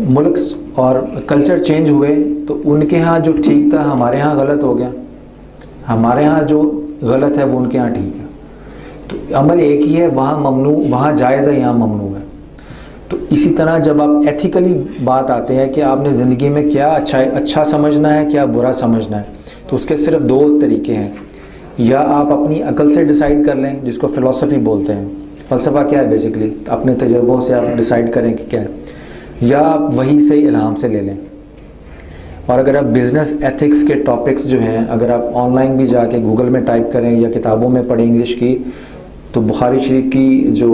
मुल्क और कल्चर चेंज हुए तो उनके यहाँ जो ठीक था हमारे यहाँ गलत हो गया, हमारे यहाँ जो गलत है वो उनके यहाँ ठीक है। तो अमल एक ही है, वहाँ ममनू, वहाँ जायज़ है, यहाँ ममनू है। तो इसी तरह जब आप एथिकली बात आते हैं कि आपने ज़िंदगी में क्या अच्छा समझना है, क्या बुरा समझना है, तो उसके सिर्फ दो तरीके हैं। या आप अपनी अकल से डिसाइड कर लें, जिसको फ़िलासफ़ी बोलते हैं। फ़लसफ़ा क्या है बेसिकली, अपने तजर्बों से आप डिसाइड करें कि क्या है, या आप वही से इल्हाम से ले लें। और अगर आप बिज़नेस एथिक्स के टॉपिक्स जो हैं, अगर आप ऑनलाइन भी जाके गूगल में टाइप करें या किताबों में पढ़ें इंग्लिश की, तो बुखारी शरीफ की जो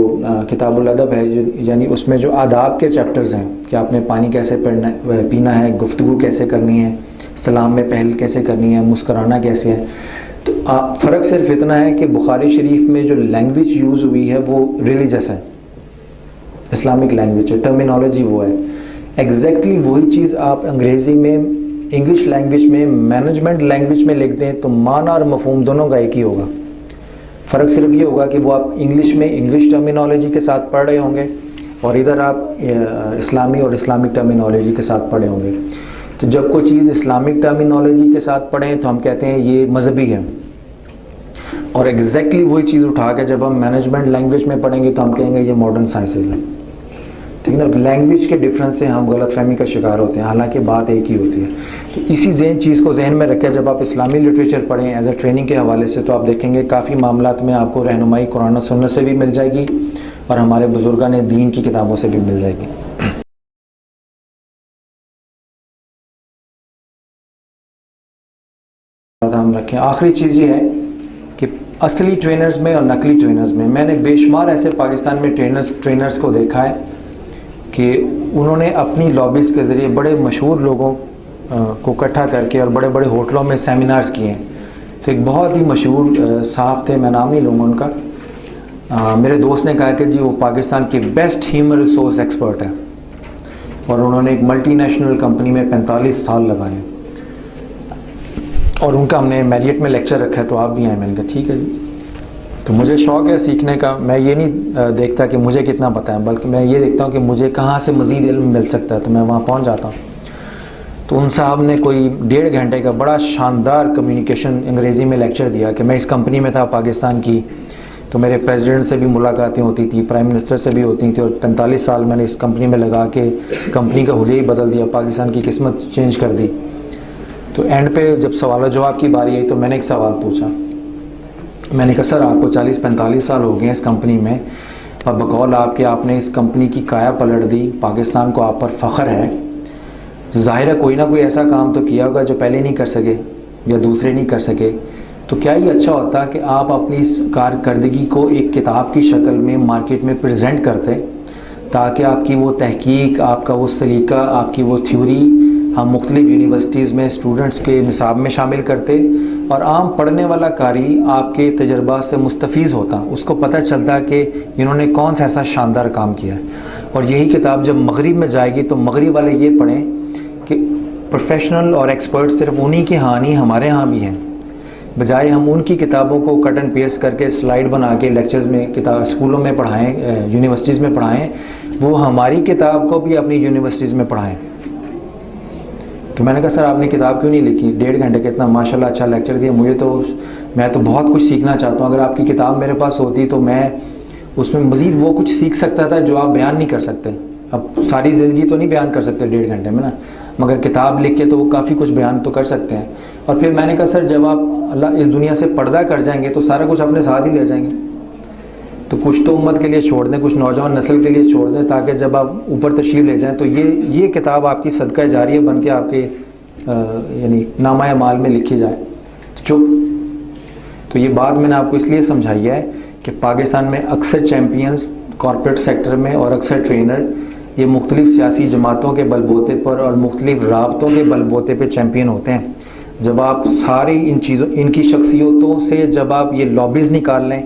किताबुल अदब है, यानी उसमें जो आदाब के चैप्टर्स हैं कि आपने पानी कैसे पीना है, गुफ्तगू कैसे करनी है, सलाम में पहल कैसे करनी है, मुस्कराना कैसे है। तो फ़र्क सिर्फ इतना है कि बुखारी शरीफ में जो लैंग्वेज यूज़ हुई है वो रिलीजस है, इस्लामिक लैंग्वेज है, टर्मिनोलॉजी वो है। एग्जैक्टली वही चीज़ आप अंग्रेज़ी में, इंग्लिश लैंग्वेज में, मैनेजमेंट लैंग्वेज में लिख दें तो माना और मफहूम दोनों का एक ही होगा। फ़र्क सिर्फ ये होगा कि वो आप इंग्लिश में इंग्लिश टर्मिनोलॉजी के साथ पढ़ रहे होंगे और इधर आप इस्लामी और इस्लामिक टर्मिनोलॉजी के साथ पढ़े होंगे। तो जब कोई चीज़ इस्लामिक टर्मिनोलॉजी के साथ पढ़ें तो हम कहते हैं ये मजहबी है, और एग्जैक्टली वही चीज़ उठा के जब हम मैनेजमेंट लैंग्वेज में पढ़ेंगे तो हम कहेंगे ये मॉडर्न साइंसेज है। ठीक है ना, लैंग्वेज के डिफरेंस से हम गलतफहमी का शिकार होते हैं, हालांकि बात एक ही होती है। तो इसी चीज़ को जहन में रखें जब आप इस्लामी लिटरेचर पढ़ें एज ए ट्रेनिंग के हवाले से, तो आप देखेंगे काफ़ी मामलात में आपको रहनुमाई कुरान और सुन्नत से भी मिल जाएगी और हमारे बुजुर्गान दीन की किताबों से भी मिल जाएगी। हम रखें। आखिरी चीज़ ये है कि असली ट्रेनर्स में और नकली ट्रेनर्स में मैंने बेशुमार ऐसे पाकिस्तान में ट्रेनर्स को देखा है कि उन्होंने अपनी लॉबीज़ के ज़रिए बड़े मशहूर लोगों को इकट्ठा करके और बड़े बड़े होटलों में सेमिनार्स किए हैं। तो एक बहुत ही मशहूर साहब थे, मैं नाम नहीं लूँगा उनका, मेरे दोस्त ने कहा कि जी वो पाकिस्तान के बेस्ट ह्यूमन रिसोर्स एक्सपर्ट हैं और उन्होंने एक मल्टीनेशनल कंपनी में 45 साल लगाए हैं और उनका हमने मैरियट में लेक्चर रखा है, तो आप भी आए। मैंने कहा ठीक है जी। तो मुझे शौक़ है सीखने का। मैं ये नहीं देखता कि मुझे कितना पता है, बल्कि मैं ये देखता हूँ कि मुझे कहाँ से मज़ीद इल्म मिल सकता है, तो मैं वहाँ पहुँच जाता हूँ। तो उन साहब ने कोई 1.5 घंटे का बड़ा शानदार कम्युनिकेशन अंग्रेज़ी में लेक्चर दिया कि मैं इस कंपनी में था पाकिस्तान की, तो मेरे प्रेसिडेंट से भी मुलाकातें होती थी, प्राइम मिनिस्टर से भी होती थी, और 45 साल मैंने इस कंपनी में लगा के कंपनी का हुलिया ही बदल दिया, पाकिस्तान की किस्मत चेंज कर दी। तो एंड पे जब सवाल जवाब की बारी आई तो मैंने एक सवाल पूछा। मैंने कहा सर आपको 40-45 साल हो गए हैं इस कंपनी में और बकौल आपके आपने इस कंपनी की काया पलट दी, पाकिस्तान को आप पर फ़ख्र है, ज़ाहिर है कोई ना कोई ऐसा काम तो किया होगा जो पहले नहीं कर सके या दूसरे नहीं कर सके। तो क्या ये अच्छा होता कि आप अपनी इस कारकर्दगी को एक किताब की शक्ल में मार्केट में प्रेजेंट करते, ताकि आपकी वो तहकीक, आपका वो सलीका, आपकी वो थ्योरी हम मुख्तलिफ़ यूनिवर्सिटीज़ में स्टूडेंट्स के निसाब में शामिल करते और आम पढ़ने वाला कारी आपके तजर्बात से मुस्तफ़ीज़ होता, उसको पता चलता कि इन्होंने कौन सा ऐसा शानदार काम किया है। और यही किताब जब मगरिब में जाएगी तो मगरिब वाले ये पढ़ें कि प्रोफेशनल और एक्सपर्ट सिर्फ उन्हीं के यहाँ नहीं, हमारे यहाँ भी हैं, बजाय हम उनकी किताबों को कट एंड पेस्ट करके स्लाइड बना के लेक्चर्स में किताब स्कूलों में पढ़ाएं, यूनिवर्सिटीज़ में पढ़ाएं, वो हमारी किताब को भी अपनी यूनिवर्सिटीज़ में पढ़ाएं। तो मैंने कहा सर आपने किताब क्यों नहीं लिखी? 1.5 घंटे का इतना माशाल्लाह अच्छा लेक्चर दिया, मैं तो बहुत कुछ सीखना चाहता हूँ। अगर आपकी किताब मेरे पास होती तो मैं उसमें मज़ीद वो कुछ सीख सकता था जो आप बयान नहीं कर सकते। अब सारी ज़िंदगी तो नहीं बयान कर सकते 1.5 घंटे में ना, मगर किताब लिख के तो वो काफ़ी कुछ बयान तो कर सकते हैं। और फिर मैंने कहा सर जब आप अल्लाह इस दुनिया से पर्दा कर जाएंगे तो सारा कुछ अपने साथ ही ले जाएंगे, तो कुछ तो उम्मत के लिए छोड़ दें, कुछ नौजवान नस्ल के लिए छोड़ दें, ताकि जब आप ऊपर तशरीफ़ ले जाएं तो ये किताब आपकी सदका जारिया बन के आपके यानी नामा माल में लिखी जाए। तो ये बात मैंने आपको इसलिए समझाई है कि पाकिस्तान में अक्सर चैम्पियंस कॉर्पोरेट सेक्टर में और अक्सर ट्रेनर ये मुख्तलिफ़ सियासी जमातों के बलबोते पर और मुख्तलिफ़ राबतों के बलबोते पर चैम्पियन होते हैं। जब आप सारी इन चीज़ों, इनकी शख्सियतों से जब आप ये लॉबीज़ निकाल लें,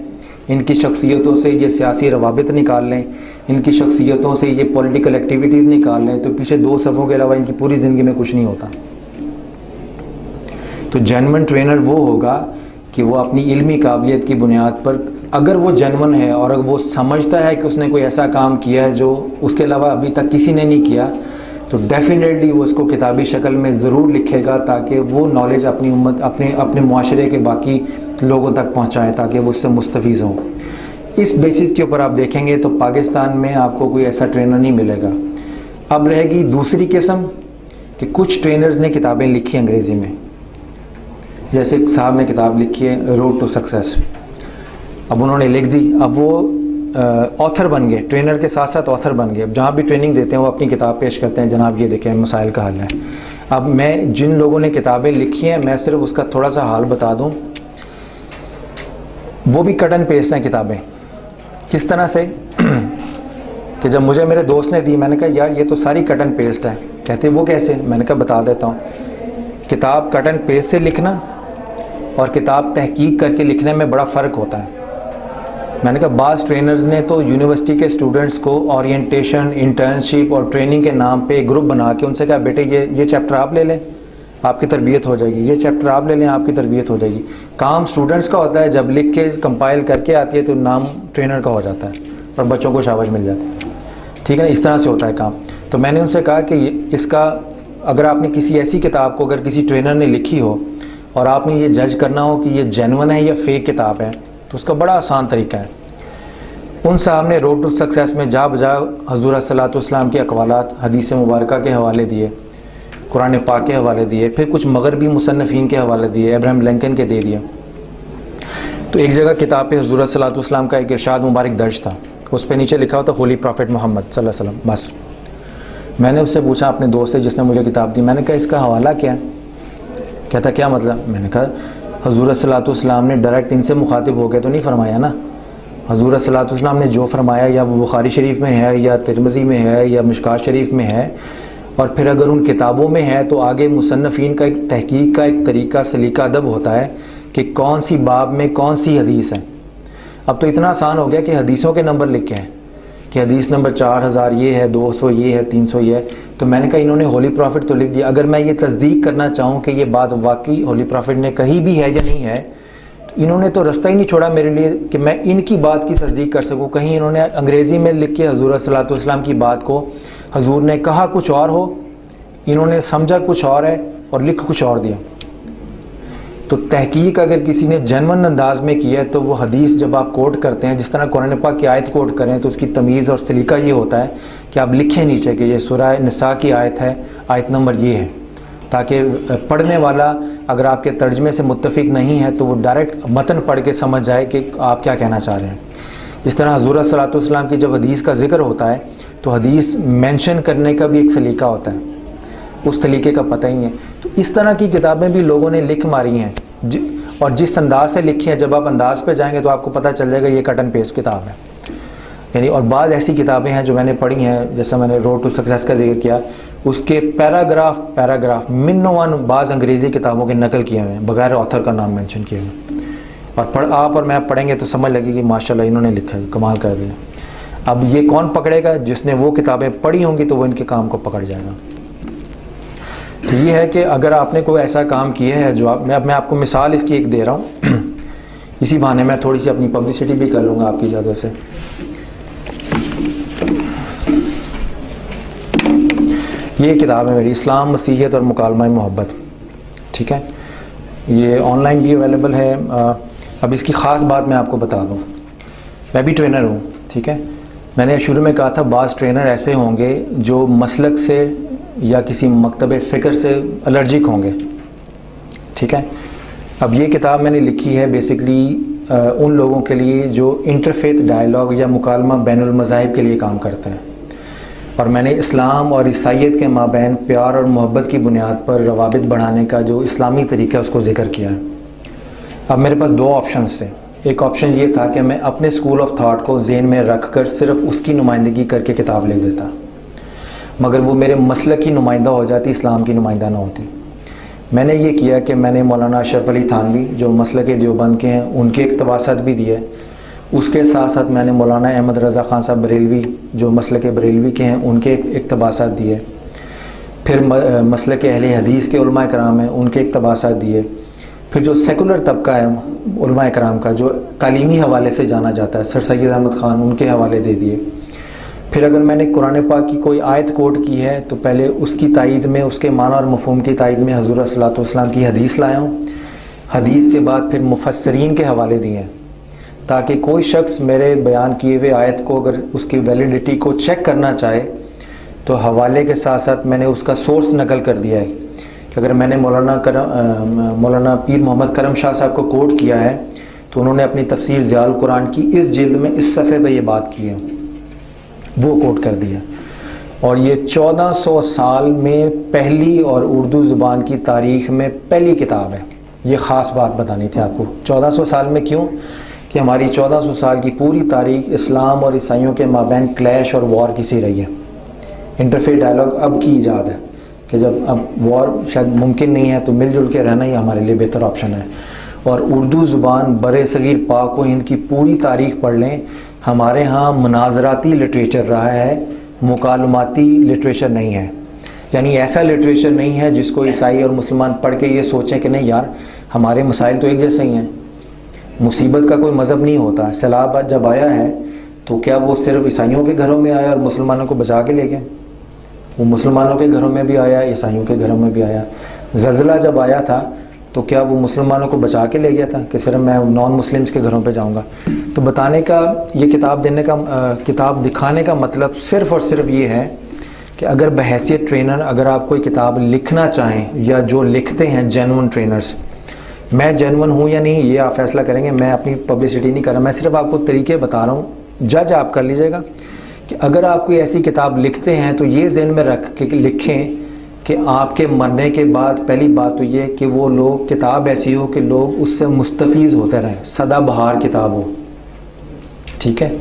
इनकी शख्सियतों से ये सियासी रवाबित निकाल लें, इनकी शख्सियतों से ये पॉलिटिकल एक्टिविटीज़ निकाल लें, तो पीछे 2 सफ़ों के अलावा इनकी पूरी ज़िंदगी में कुछ नहीं होता। तो जेन्युइन ट्रेनर वो होगा कि वो अपनी इल्मी काबिलियत की बुनियाद पर, अगर वो जेन्युइन है और अगर वो समझता है कि उसने कोई ऐसा काम किया है जो उसके अलावा अभी तक किसी ने नहीं किया, तो डेफिनेटली वो उसको किताबी शक्ल में ज़रूर लिखेगा, ताकि वो नॉलेज अपनी उम्मत अपने मुआशरे के बाकी लोगों तक पहुँचाएँ, ताकि वो उससे मुस्तफ़ीज़ हों। इस बेसिस के ऊपर आप देखेंगे तो पाकिस्तान में आपको कोई ऐसा ट्रेनर नहीं मिलेगा। अब रहेगी दूसरी किस्म कि कुछ ट्रेनर्स ने किताबें लिखी अंग्रेज़ी में, जैसे एक साहब ने किताब लिखी है रोड टू सक्सेस। अब उन्होंने लिख दी, अब वो ऑथर बन गए, ट्रेनर के साथ साथ ऑथर बन गए। अब जहाँ भी ट्रेनिंग देते हैं वो अपनी किताब पेश करते हैं, जनाब ये देखें मसाइल का हल है। अब मैं जिन लोगों ने किताबें लिखी हैं मैं सिर्फ उसका थोड़ा सा हाल बता दूं। वो भी कट एंड पेस्ट हैं किताबें। किस तरह से कि जब मुझे मेरे दोस्त ने दी, मैंने कहा यार ये तो सारी कट एंड पेस्ट है। कहते वो कैसे? मैंने कहा बता देता हूँ। किताब कट एंड पेस्ट से लिखना और किताब तहकीक करके लिखने में बड़ा फ़र्क होता है। मैंने कहा बाज़ ट्रेनर्स ने तो यूनिवर्सिटी के स्टूडेंट्स को ओरिएंटेशन, इंटर्नशिप और ट्रेनिंग के नाम पे ग्रुप बना के उनसे कहा बेटे ये चैप्टर आप ले लें, आपकी तरबियत हो जाएगी, ये चैप्टर आप ले लें, आपकी तरबियत हो जाएगी। काम स्टूडेंट्स का होता है, जब लिख के कंपाइल करके आती है तो नाम ट्रेनर का हो जाता है और बच्चों को शाबाश मिल जाती है। ठीक है ना, इस तरह से होता है काम। तो मैंने उनसे कहा कि इसका अगर आपने किसी ऐसी किताब को अगर किसी ट्रेनर ने लिखी हो और आपने ये जज करना हो कि ये जेन्युइन है या फेक किताब है, तो उसका बड़ा आसान तरीका है। उन साहब ने रोड टू सक्सेस में जा बजा हज़ूर सल्लल्लाहु अलैहि वसल्लम के अक़वालात, हदीस मुबारका के हवाले दिए, कुरान पाक के हवाले दिए, फिर कुछ मगरबी मुसन्निफ़ीन के हवाले दिए, अब्राहम लिंकन के दे दिए। तो एक जगह किताब पे हज़ूर सल्लल्लाहु अलैहि वसल्लम का एक इरशाद मुबारक दर्ज था, उस पर नीचे लिखा होता होली प्रॉफिट मोहम्मद सल्लल्लाहु अलैहि वसल्लम। बस मैंने उससे पूछा, अपने दोस्त से जिसने मुझे किताब दी, मैंने कहा इसका हवाला क्या है? कहता क्या मतलब? मैंने कहा हजूर सल्लल्लाहु अलैहि वसल्लम ने डायरेक्ट इनसे मुखातिब होकर तो नहीं फरमाया ना। हजूर सल्लल्लाहु अलैहि वसल्लम ने जो फरमाया या वो बुखारी शरीफ में है या तिरमिज़ी में है या मिशकात शरीफ में है, और फिर अगर उन किताबों में है तो आगे मुसन्नफ़ीन का एक तहकीक का एक तरीका सलीका अदब होता है कि कौन सी बाब में कौन सी हदीस है। अब तो इतना आसान हो गया कि हदीसों के नंबर लिखे हैं कि हदीस नंबर 4000 ये है, 200 ये है, 300 ये है। तो मैंने कहा इन्होंने होली प्रॉफिट तो लिख दिया, अगर मैं ये तस्दीक करना चाहूँ कि ये बात वाकई होली प्रॉफिट ने कही भी है या नहीं है, तो इन्होंने तो रास्ता ही नहीं छोड़ा मेरे लिए कि मैं इनकी बात की तस्दीक कर सकूँ। कहीं इन्होंने अंग्रेज़ी में लिख के हजूर सल्लल्लाहु अलैहि वसल्लम की बात को हजूर ने कहा कुछ और हो, इन्होंने समझा कुछ और है और लिख कुछ और दिया। तो तहकीक अगर किसी ने जेन्युइन अंदाज में किया है तो वो हदीस जब आप कोट करते हैं, जिस तरह कुरान पाक की आयत कोट करें, तो उसकी तमीज़ और सलीका ये होता है कि आप लिखें नीचे कि ये सूरह निसा की आयत है, आयत नंबर ये है, ताकि पढ़ने वाला अगर आपके तर्जमे से मुत्तफिक नहीं है तो वो डायरेक्ट मतन पढ़ के समझ जाए कि आप क्या कहना चाह रहे हैं। इस तरह हजूर सल्लल्लाहु अलैहि वसल्लम की जब हदीस का जिक्र होता है तो हदीस मेंशन करने का भी एक सलीका होता है, उस तरीके का पता ही है। तो इस तरह की किताबें भी लोगों ने लिख मारी हैं और जिस अंदाज से लिखी हैं, जब आप अंदाज पे जाएंगे तो आपको पता चल जाएगा ये कट एंड पेस्ट किताब है यानी। और बाद ऐसी किताबें हैं जो मैंने पढ़ी हैं, जैसा मैंने रोड टू सक्सेस का जिक्र किया, उसके पैराग्राफ मिनोवन बाज़ अंग्रेज़ी किताबों के नकल किए हुए हैं बगैर ऑथर का नाम मेंशन किए हुए, और आप और मैं पढ़ेंगे तो समझ लगेगी माशाल्लाह इन्होंने लिखा है, कमाल कर दिया। अब ये कौन पकड़ेगा? जिसने वो किताबें पढ़ी होंगी तो वो इनके काम को पकड़ जाएगा। तो ये है कि अगर आपने कोई ऐसा काम किया है जो मैं आपको मिसाल इसकी एक दे रहा हूँ, इसी बहाने मैं थोड़ी सी अपनी पब्लिसिटी भी कर लूँगा आपकी इजाज़त से। ये किताब है मेरी, इस्लाम, मसीहियत और मुकालमा मोहब्बत, ठीक है। ये ऑनलाइन भी अवेलेबल है। अब इसकी ख़ास बात मैं आपको बता दूँ, मैं भी ट्रेनर हूँ, ठीक है। मैंने शुरू में कहा था बाज़ ट्रेनर ऐसे होंगे जो मसलक से या किसी मकतब फ़िक्र से एलर्जिक होंगे, ठीक है। अब ये किताब मैंने लिखी है बेसिकली उन लोगों के लिए जो इंटरफेथ डायलॉग या मुकालमा बैनुल मज़ाहिब के लिए काम करते हैं, और मैंने इस्लाम और ईसाईयत के माबैन प्यार और मोहब्बत की बुनियाद पर रवाबित बढ़ाने का जो इस्लामी तरीका है उसको ज़िक्र किया है। अब मेरे पास दो ऑप्शंस थे। एक ऑप्शन ये था कि मैं अपने स्कूल ऑफ थाट को ज़हन में रख कर सिर्फ उसकी नुमाइंदगी करके किताब लिख देता, मगर वो मेरे मसलक की नुमाइंदा हो जाती, इस्लाम की नुमाइंदा ना होती। मैंने ये किया कि मैंने मौलाना अशरफ अली थानवी जो मसलक देवबंद के हैं उनके इक़्तिबासात भी दिए, उसके साथ साथ मैंने मौलाना अहमद रज़ा ख़ान साहब बरेलवी जो मसलक बरेलवी के हैं उनके इक़्तिबासात दिए, फिर मसलक अहले हदीस के उलमा कराम हैं उनके इक़्तिबासात दिए, फिर जो सेकुलर तबका है उलमा कराम का जो तालीमी हवाले से जाना जाता है, सर सैयद अहमद ख़ान, उनके हवाले दे दिए। फिर अगर मैंने कुरान पाक की कोई आयत कोट की है तो पहले उसकी तायीद में, उसके माना और मफ़हूम की तायीद में हज़ूर सल्लल्लाहु अलैहि वसल्लम की हदीस लाया हूँ। हदीस के बाद फिर मुफस्सरीन के हवाले दिए हैं, ताकि कोई शख्स मेरे बयान किए हुए आयत को अगर उसकी वैलिडिटी को चेक करना चाहे तो हवाले के साथ साथ मैंने उसका सोर्स नकल कर दिया है कि अगर मैंने मौलाना पीर मोहम्मद करम शाह साहब को कोट किया है तो उन्होंने अपनी तफसीर ज़ियाउल कुरान की इस जिल्द में इस सफ़े पर ये बात की है, वो कोट कर दिया। और ये 1400 साल में पहली और उर्दू ज़ुबान की तारीख़ में पहली किताब है। ये ख़ास बात बतानी थी आपको। 1400 साल में क्यों? कि हमारी 1400 साल की पूरी तारीख़ इस्लाम और ईसाइयों के माबैन क्लैश और वॉर की सी रही है। इंटरफेथ डायलॉग अब की ईजाद है कि जब अब वॉर शायद मुमकिन नहीं है तो मिलजुल के रहना ही हमारे लिए बेहतर ऑप्शन है। और उर्दू ज़ुबान बरे सगीर पाक व हिंद की पूरी तारीख़ पढ़ लें, हमारे यहाँ मुनाजराती लिटरेचर रहा है, मुकालमाती लिटरेचर नहीं है। यानी ऐसा लिटरेचर नहीं है जिसको ईसाई और मुसलमान पढ़ के ये सोचें कि नहीं यार हमारे मसाइल तो एक जैसे ही हैं, मुसीबत का कोई मज़हब नहीं होता। सैलाब जब आया है तो क्या वो सिर्फ ईसाइयों के घरों में आया और मुसलमानों को बचा के ले गए? वो मुसलमानों के घरों में भी आया, ईसाइयों के घरों में भी आया। ज़लज़ला जब आया था तो क्या वो मुसलमानों को बचा के ले गया था कि सिर्फ मैं नॉन मुस्लिम्स के घरों पे जाऊंगा? तो बताने का, ये किताब देने का, किताब दिखाने का मतलब सिर्फ़ और सिर्फ ये है कि अगर बहैसियत ट्रेनर अगर आप कोई किताब लिखना चाहें या जो लिखते हैं जेन्युइन ट्रेनर्स, मैं जेन्युइन हूँ या नहीं ये आप फैसला करेंगे, मैं अपनी पब्लिसिटी नहीं कर रहा, मैं सिर्फ आपको तरीके बता रहा हूँ, जज आप कर लीजिएगा कि अगर आप कोई ऐसी किताब लिखते हैं तो ये ज़हन में रख के लिखें कि आपके मरने के बाद पहली बात तो ये कि वो लोग किताब ऐसी हो कि लोग उससे मुस्तफ़ीज़ होते रहें, सदाबहार किताब हो, ठीक है।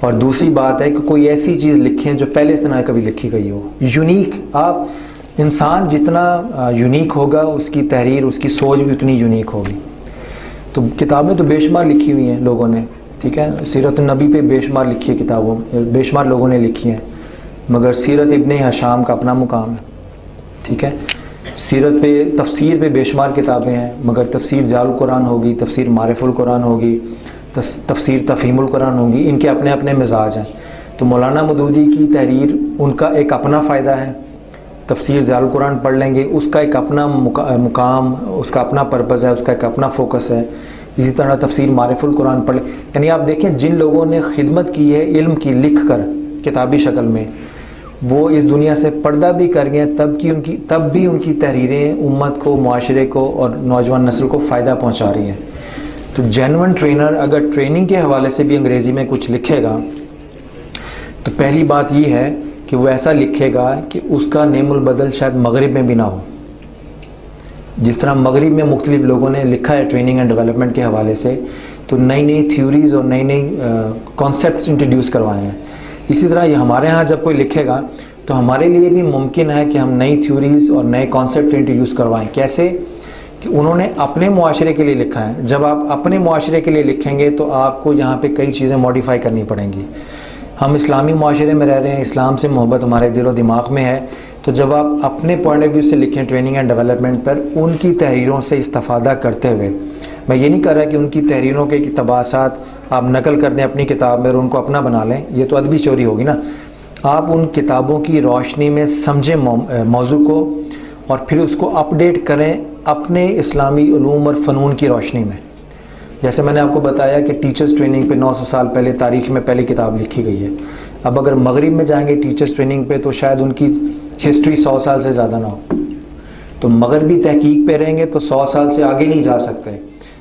और दूसरी बात है कि कोई ऐसी चीज़ लिखें जो पहले से ना कभी लिखी गई हो, यूनिक। आप इंसान जितना यूनिक होगा उसकी तहरीर, उसकी सोच भी उतनी यूनिक होगी। तो किताबें तो बेशुमार लिखी हुई हैं लोगों ने, ठीक है। सीरत नबी पे बेशुमार लिखी है किताबों, बेशुमार लोगों ने लिखी हैं, मगर सीरत इब्ने हशाम का अपना मुकाम है, ठीक है। सीरत पे, तफसीर पे बेशुमार किताबें हैं, मगर तफसीर ज़ियाउल कुरान होगी, तफसीर मारिफुल कुरान होगी, तफसीर तफ़हीमुल कुरान होगी, इनके अपने अपने मिजाज हैं। तो मौलाना मदूदी की तहरीर, उनका एक अपना फ़ायदा है। तफसीर ज़ियाउल कुरान पढ़ लेंगे, उसका एक अपना मुकाम, उसका अपना पर्पज़ है, उसका एक अपना फ़ोकस है। इसी तरह तफसीर मारिफुल कुरान पढ़, यानी आप देखें जिन लोगों ने खिदमत की है इल्म की लिख कर किताबी शक्ल में, वो इस दुनिया से पर्दा भी कर गए, तब भी उनकी तहरीरें उम्मत को, मुआशरे को और नौजवान नस्ल को फ़ायदा पहुँचा रही हैं। तो जेन्युइन ट्रेनर अगर ट्रेनिंग के हवाले से भी अंग्रेज़ी में कुछ लिखेगा तो पहली बात ये है कि वो ऐसा लिखेगा कि उसका नेमुल बदल शायद मगरिब में भी ना हो। जिस तरह मगरिब में मुख्तलिफ लोगों ने लिखा है ट्रेनिंग एंड डेवलपमेंट के हवाले से, तो नई नई थ्योरीज़ और नई नई कॉन्सेप्ट्स इंट्रोड्यूस करवाए हैं। इसी तरह ये हमारे यहाँ जब कोई लिखेगा तो हमारे लिए भी मुमकिन है कि हम नई थ्योरीज़ और नए कॉन्सेप्ट इंट्रोड्यूस करवाएं। कैसे कि उन्होंने अपने मुआशरे के लिए लिखा है। जब आप अपने मुआशरे के लिए लिखेंगे तो आपको यहाँ पे कई चीज़ें मॉडिफाई करनी पड़ेंगी। हम इस्लामी मुआशरे में रह रहे हैं, इस्लाम से मोहब्बत हमारे दिल और दिमाग में है, तो जब आप अपने पॉइंट ऑफ व्यू से लिखें ट्रेनिंग एंड डेवलपमेंट पर, उनकी तहरीरों से इस्तिफ़ादा करते हुए, मैं ये नहीं कर रहा कि उनकी तहरीरों के इक़्तिबासात आप नकल कर दें अपनी किताब में और उनको अपना बना लें, ये तो अदबी चोरी होगी ना। आप उन किताबों की रोशनी में समझें मौजू को और फिर उसको अपडेट करें अपने इस्लामी उलूम और फ़नून की रोशनी में। जैसे मैंने आपको बताया कि टीचर्स ट्रेनिंग पे 900 साल पहले तारीख़ में पहली किताब लिखी गई है। अब अगर मगरिब में जाएंगे टीचर्स ट्रेनिंग पे तो शायद उनकी हिस्ट्री 100 साल से ज़्यादा ना हो, तो मगरबी तहकीक पे रहेंगे तो 100 साल से आगे नहीं जा सकते।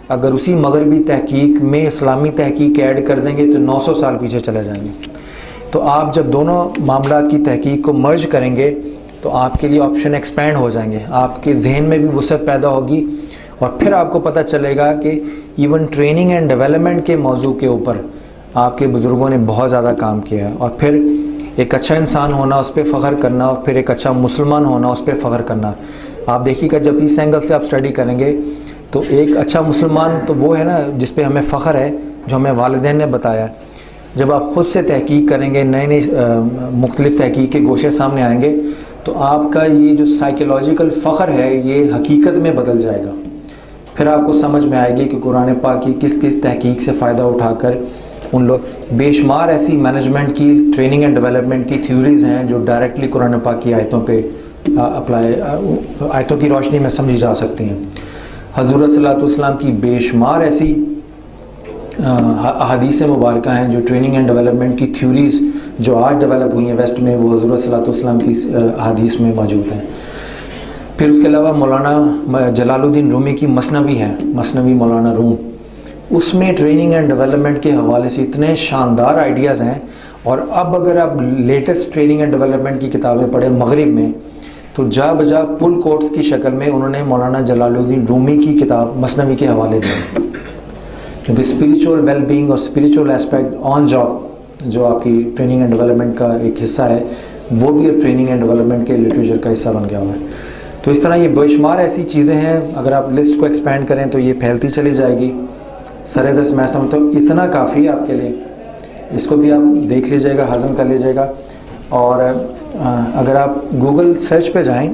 अगर उसी मगरबी तहकीक में इस्लामी तहकीक ऐड कर देंगे तो 900 साल पीछे चले जाएंगे। तो आप जब दोनों मामलात की तहकीक को मर्ज करेंगे तो आपके लिए ऑप्शन एक्सपेंड हो जाएंगे, आपके जहन में भी वसअत पैदा होगी और फिर आपको पता चलेगा कि इवन ट्रेनिंग एंड डेवलपमेंट के मौजू के ऊपर आपके बुज़ुर्गों ने बहुत ज़्यादा काम किया है। और फिर एक अच्छा इंसान होना, उस पर फ़ख्र करना, और फिर एक अच्छा मुसलमान होना, उस पर फ़ख्र करना। आप देखिएगा जब इस एंगल से आप स्टडी करेंगे तो एक अच्छा मुसलमान तो वो है ना जिस पे हमें फ़ख्र है, जो हमें वालिदैन ने बताया। जब आप ख़ुद से तहकीक करेंगे, नए नए मुख्तलिफ़ तहकीक के गोशे सामने आएंगे, तो आपका ये जो साइकोलॉजिकल फ़ख्र है ये हकीकत में बदल जाएगा। फिर आपको समझ में आएगी कि कुरान पाक की किस किस तहकीक से फ़ायदा उठाकर उन लोग, बेशुमार ऐसी मैनेजमेंट की, ट्रेनिंग एंड डेवलपमेंट की थ्योरीज़ हैं जो डायरेक्टली कुरान पाक की आयतों पे आयतों की रोशनी में समझी जा सकती हैं। हज़रत सल्लल्लाहु अलैहि वसल्लम की बेशुमार ऐसी अहादीस मुबारक हैं जो ट्रेनिंग एंड डेवलपमेंट की थ्योरीज़ जो आज डेवलप हुई हैं वेस्ट में, वो हज़रत सल्लल्लाहु अलैहि वसल्लम की अहादीस में मौजूद हैं। फिर उसके अलावा मौलाना जलालुद्दीन रूमी की मसनवी है, मसनवी मौलाना रूम, उसमें ट्रेनिंग एंड डेवलपमेंट के हवाले से इतने शानदार आइडियाज़ हैं। और अब अगर आप लेटेस्ट ट्रेनिंग एंड डेवलपमेंट की किताबें पढ़ें मगरिब में, तो जा बजा पुल कोट्स की शक्ल में उन्होंने मौलाना जलालुद्दीन रूमी की किताब मसनवी के हवाले दिए, क्योंकि स्पिरिचुअल वेलबींग और स्पिरिचुअल एस्पेक्ट ऑन जॉब जो आपकी ट्रेनिंग एंड डेवलपमेंट का एक हिस्सा है, वो भी अब ट्रेनिंग एंड डेवलपमेंट के लिटरेचर का हिस्सा बन गया हुआ है। तो इस तरह ये बेशुमार ऐसी चीज़ें हैं, अगर आप लिस्ट को एक्सपेंड करें तो ये फैलती चली जाएगी। सरेदस मैं समझता हूँ इतना काफ़ी है आपके लिए, इसको भी आप देख लीजिएगा, हज़म कर लीजिएगा। और अगर आप गूगल सर्च पे जाएं,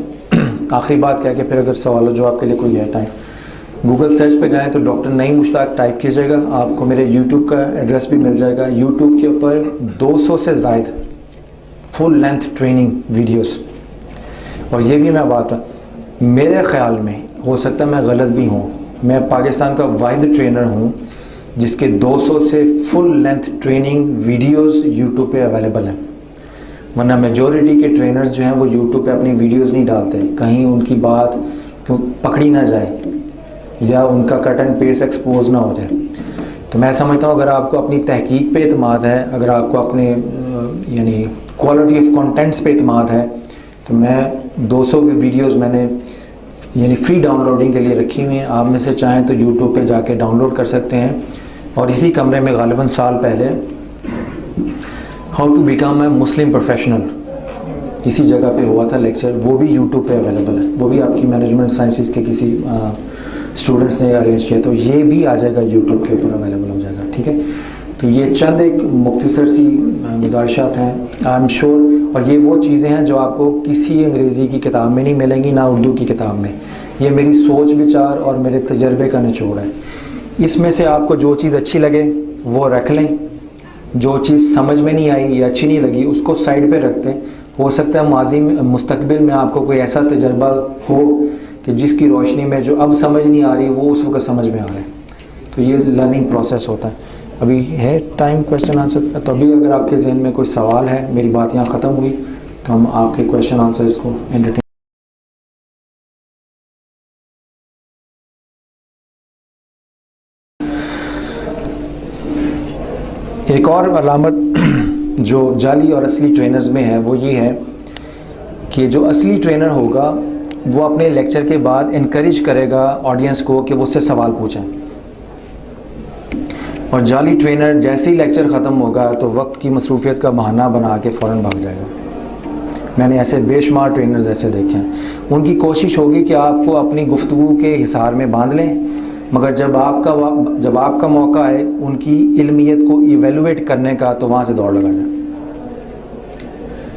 आखिरी बात कह के फिर अगर सवाल जो आपके लिए कोई है टाइम, गूगल सर्च पे जाएं तो डॉक्टर नईम मुश्ताक टाइप कीजिएगा, आपको मेरे यूट्यूब का एड्रेस भी मिल जाएगा। यूट्यूब के ऊपर 200 से ज़ायद फुल लेंथ ट्रेनिंग वीडियोस। और ये भी मैं बात मेरे ख़्याल में, हो सकता है मैं गलत भी हूँ, मैं पाकिस्तान का वाहिद ट्रेनर हूँ जिसके 200 से full length training videos YouTube पे अवेलेबल हैं। वरना मेजॉरिटी के ट्रेनर्स जो हैं वो यूट्यूब पे अपनी वीडियोस नहीं डालते, कहीं उनकी बात क्यों पकड़ी ना जाए या उनका कट एंड पेस्ट एक्सपोज ना हो जाए। तो मैं समझता हूँ अगर आपको अपनी तहकीक पे एतमाद है, अगर आपको अपने यानी क्वालिटी ऑफ कंटेंट्स पे एतमाद है, तो मैं 200 की वीडियोस मैंने यानी फ्री डाउनलोडिंग के लिए रखी हुई हैं। आप में से चाहें तो यूट्यूब पे जाके डाउनलोड कर सकते हैं। और इसी कमरे में गालिबन साल पहले how to become a Muslim professional इसी जगह पे हुआ था लेक्चर, वो भी यूट्यूब पे अवेलेबल है। वो भी आपकी मैनेजमेंट साइंसेस के किसी स्टूडेंट्स ने अरेंज किया, तो ये भी आ जाएगा यूट्यूब के ऊपर अवेलेबल हो जाएगा। ठीक है, तो ये चंद एक मुख्तसर सी गुजारिशात हैं आई एम श्योर। और ये वो चीज़ें हैं जो आपको किसी अंग्रेज़ी की किताब में नहीं मिलेंगी, ना उर्दू की किताब में। ये मेरी सोच विचार और मेरे तजर्बे का निचोड़ है। इसमें से आपको जो चीज़ अच्छी लगे वो रख लें, जो चीज़ समझ में नहीं आई या अच्छी नहीं लगी उसको साइड पे रख दें। हो सकता है माजी में मुस्तकबिल में आपको कोई ऐसा तजर्बा हो कि जिसकी रोशनी में जो अब समझ नहीं आ रही वो उस वक्त समझ में आ रहा है। तो ये लर्निंग प्रोसेस होता है। अभी है टाइम क्वेश्चन आंसर, तो अभी अगर आपके जहन में कोई सवाल है, मेरी बात यहाँ ख़त्म हुई तो हम आपके क्वेश्चन आंसर्स को एंटरटेन। एक और अलामत जो जाली और असली ट्रेनर्स में है वो ये है कि जो असली ट्रेनर होगा वो अपने लेक्चर के बाद इनकरेज करेगा ऑडियंस को कि वो उससे सवाल पूछें, और जाली ट्रेनर जैसे ही लेक्चर ख़त्म होगा तो वक्त की मसरूफियत का बहाना बना के फ़ौरन भाग जाएगा। मैंने ऐसे बेशुमार ट्रेनर्स ऐसे देखे हैं। उनकी कोशिश होगी कि आपको अपनी गुफ्तगू के हिसार में बांध लें, मगर जब आपका मौका आए उनकी इल्मियत को इवेलुएट करने का तो वहाँ से दौड़ लगा जाए,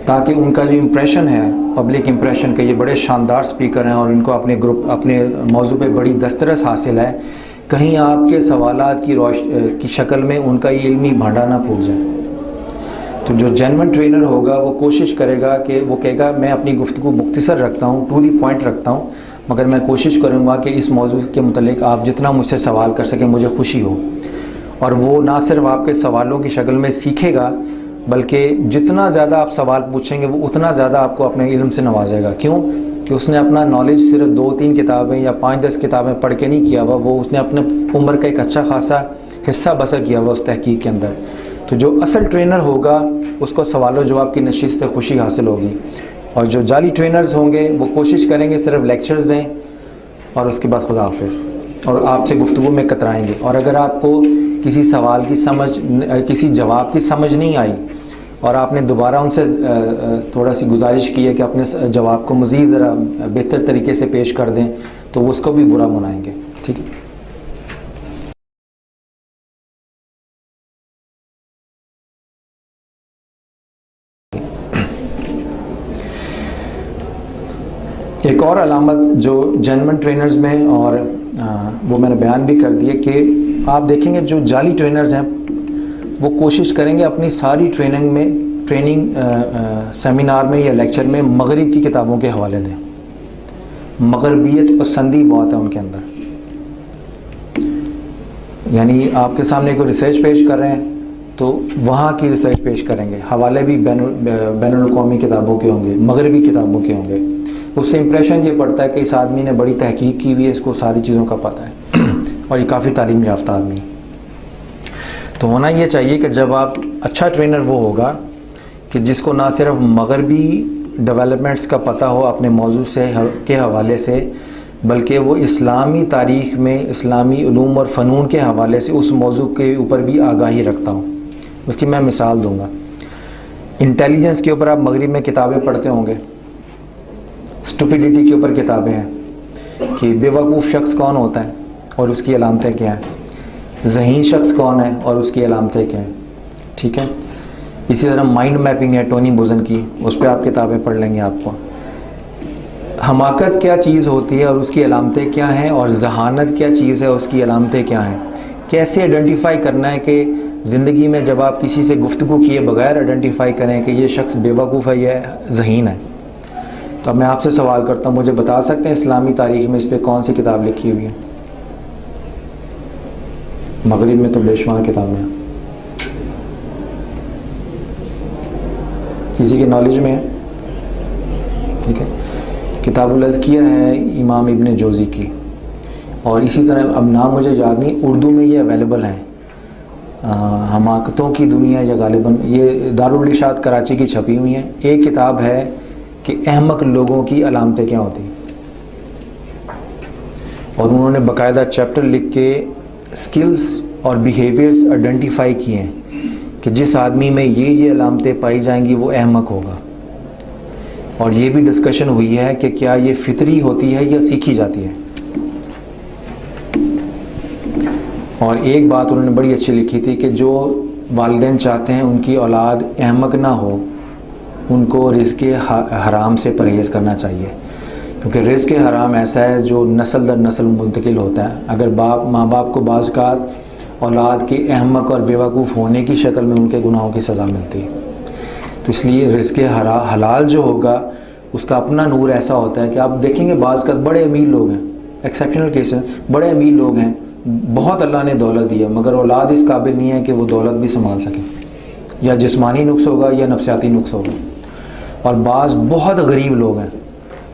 ताकि उनका जो इम्प्रेशन है, पब्लिक इम्प्रेशन के ये बड़े शानदार स्पीकर हैं और इनको अपने मौजू पे बड़ी दस्तरस हासिल है, कहीं आपके सवालात की शक्ल में उनका ये इल्मी भांडा ना फूट जाए। तो जो जेन्युइन ट्रेनर होगा वो कोशिश करेगा कि वो कहेगा मैं अपनी गुफ्तगू मुख्तसर रखता हूँ, टू दी पॉइंट रखता हूँ, मगर मैं कोशिश करूँगा कि इस मौजू के मुतल्लिक आप जितना मुझसे सवाल कर सकें मुझे खुशी हो। और वो ना सिर्फ आपके सवालों की शक्ल में सीखेगा, बल्कि जितना ज़्यादा आप सवाल पूछेंगे वो उतना ज़्यादा आपको अपने इल्म से नवाजेगा। क्यों? कि उसने अपना नॉलेज सिर्फ 2-3 किताबें या 5-10 किताबें पढ़ के नहीं किया हुआ, वो उसने अपने उम्र का एक अच्छा खासा हिस्सा बसर किया हुआ उस तहकीक के अंदर। तो जो असल ट्रेनर होगा उसको सवालों जवाब की नशिस्त से खुशी हासिल होगी, और जो जाली ट्रेनर्स होंगे वो कोशिश करेंगे सिर्फ लेक्चर्स दें और उसके बाद खुदा हाफिज़, और आपसे गुफ्तगू में कतराएंगे। और अगर आपको किसी सवाल की समझ, किसी जवाब की समझ नहीं आई और आपने दोबारा उनसे थोड़ा सी गुजारिश की है कि अपने जवाब को मज़ीद ज़रा बेहतर तरीके से पेश कर दें, तो उसको भी बुरा मनाएंगे। ठीक है। एक और अलामत जो जेन्युइन ट्रेनर्स में, और वो मैंने बयान भी कर दिया कि आप देखेंगे जो जाली ट्रेनर्स हैं वो कोशिश करेंगे अपनी सारी ट्रेनिंग सेमिनार में या लेक्चर में मगरिब की किताबों के हवाले दें। मगरबियत पसंदी बहुत है उनके अंदर, यानी आपके सामने कोई रिसर्च पेश कर रहे हैं तो वहाँ की रिसर्च पेश करेंगे, हवाले भी बैनुल-अक़वामी किताबों के होंगे, मगरबी किताबों के होंगे। उससे इम्प्रेशन ये पड़ता है कि इस आदमी ने बड़ी तहकीक की हुई है, इसको सारी चीज़ों का पता है और ये काफ़ी तालीम याफ्ता आदमी है। तो होना ये चाहिए कि जब आप अच्छा ट्रेनर वो होगा कि जिसको ना सिर्फ मगरबी डेवलपमेंट्स का पता हो अपने मौजू से के हवाले से, बल्कि वो इस्लामी तारीख़ में इस्लामी उलूम और फ़नून के हवाले से उस मौजू के ऊपर भी आगाही रखता हूँ। उसकी मैं मिसाल दूँगा। इंटेलिजेंस के ऊपर आप मगरिब में किताबें पढ़ते होंगे, स्टुपिडिटी के ऊपर किताबें हैं कि बेवकूफ़ शख्स कौन होता है और उसकी अलामतें क्या हैं, ज़हीन शख्स कौन है और उसकी अलामतें क्या हैं। ठीक है। इसी तरह माइंड मैपिंग है टोनी बुज़न की, उस पर आप किताबें पढ़ लेंगे। आपको हमाकत क्या चीज़ होती है और उसकी अलामतें क्या हैं, और जहानत क्या चीज़ है उसकी अलामतें क्या हैं, कैसे आइडेंटिफाई करना है कि ज़िंदगी में जब आप किसी से गुफ्तगू किए बगैर आइडेंटिफाई करें कि ये शख्स बेवकूफ़ है, ये ज़हीन है। तो अब मैं आपसे सवाल करता हूँ, मुझे बता सकते हैं इस्लामी तारीख़ में इस पर कौन सी किताब लिखी हुई है? मगरिब में तो बेशुमार किताबें हैं। किसी के नॉलेज में है? ठीक है। किताबुल अज़किया है इमाम इब्न जोज़ी की, और इसी तरह अब नाम मुझे याद नहीं, उर्दू में ये अवेलेबल हैं, हमाकतों की दुनिया, या गालिबन ये दारुल इरशाद कराची की छपी हुई हैं। एक किताब है कि अहमक लोगों की अलामतें क्या होती हैं, और उन्होंने बाकायदा चैप्टर लिख के स्किल्स और बिहेवियर्स आइडेंटिफाई किए हैं कि जिस आदमी में ये अलामतें पाई जाएंगी वो अहमक होगा। और ये भी डिस्कशन हुई है कि क्या ये फितरी होती है या सीखी जाती है। और एक बात उन्होंने बड़ी अच्छी लिखी थी कि जो वालिदैन चाहते हैं उनकी औलाद अहमक ना हो, उनको रिज़्क़ हराम से परहेज़ करना चाहिए, क्योंकि रिज़्क़ हराम ऐसा है जो नस्ल दर नस्ल मुंतकिल होता है। अगर माँ बाप को बाज़ का औलाद के अहमक और बेवकूफ़ होने की शक्ल में उनके गुनाहों की सज़ा मिलती है। तो इसलिए रिज़्क़ हलाल जो होगा उसका अपना नूर ऐसा होता है कि आप देखेंगे बाज़ का बड़े अमीर लोग हैं, एक्सेप्शनल केसेस, बड़े अमीर लोग हैं, बहुत अल्लाह ने दौलत दी है, मगर औलाद इस काबिल नहीं है कि वो दौलत भी संभाल सके, या जिस्मानी नुक्स होगा या नफसियाती नुक्स होगा। और बाज़ बहुत गरीब लोग हैं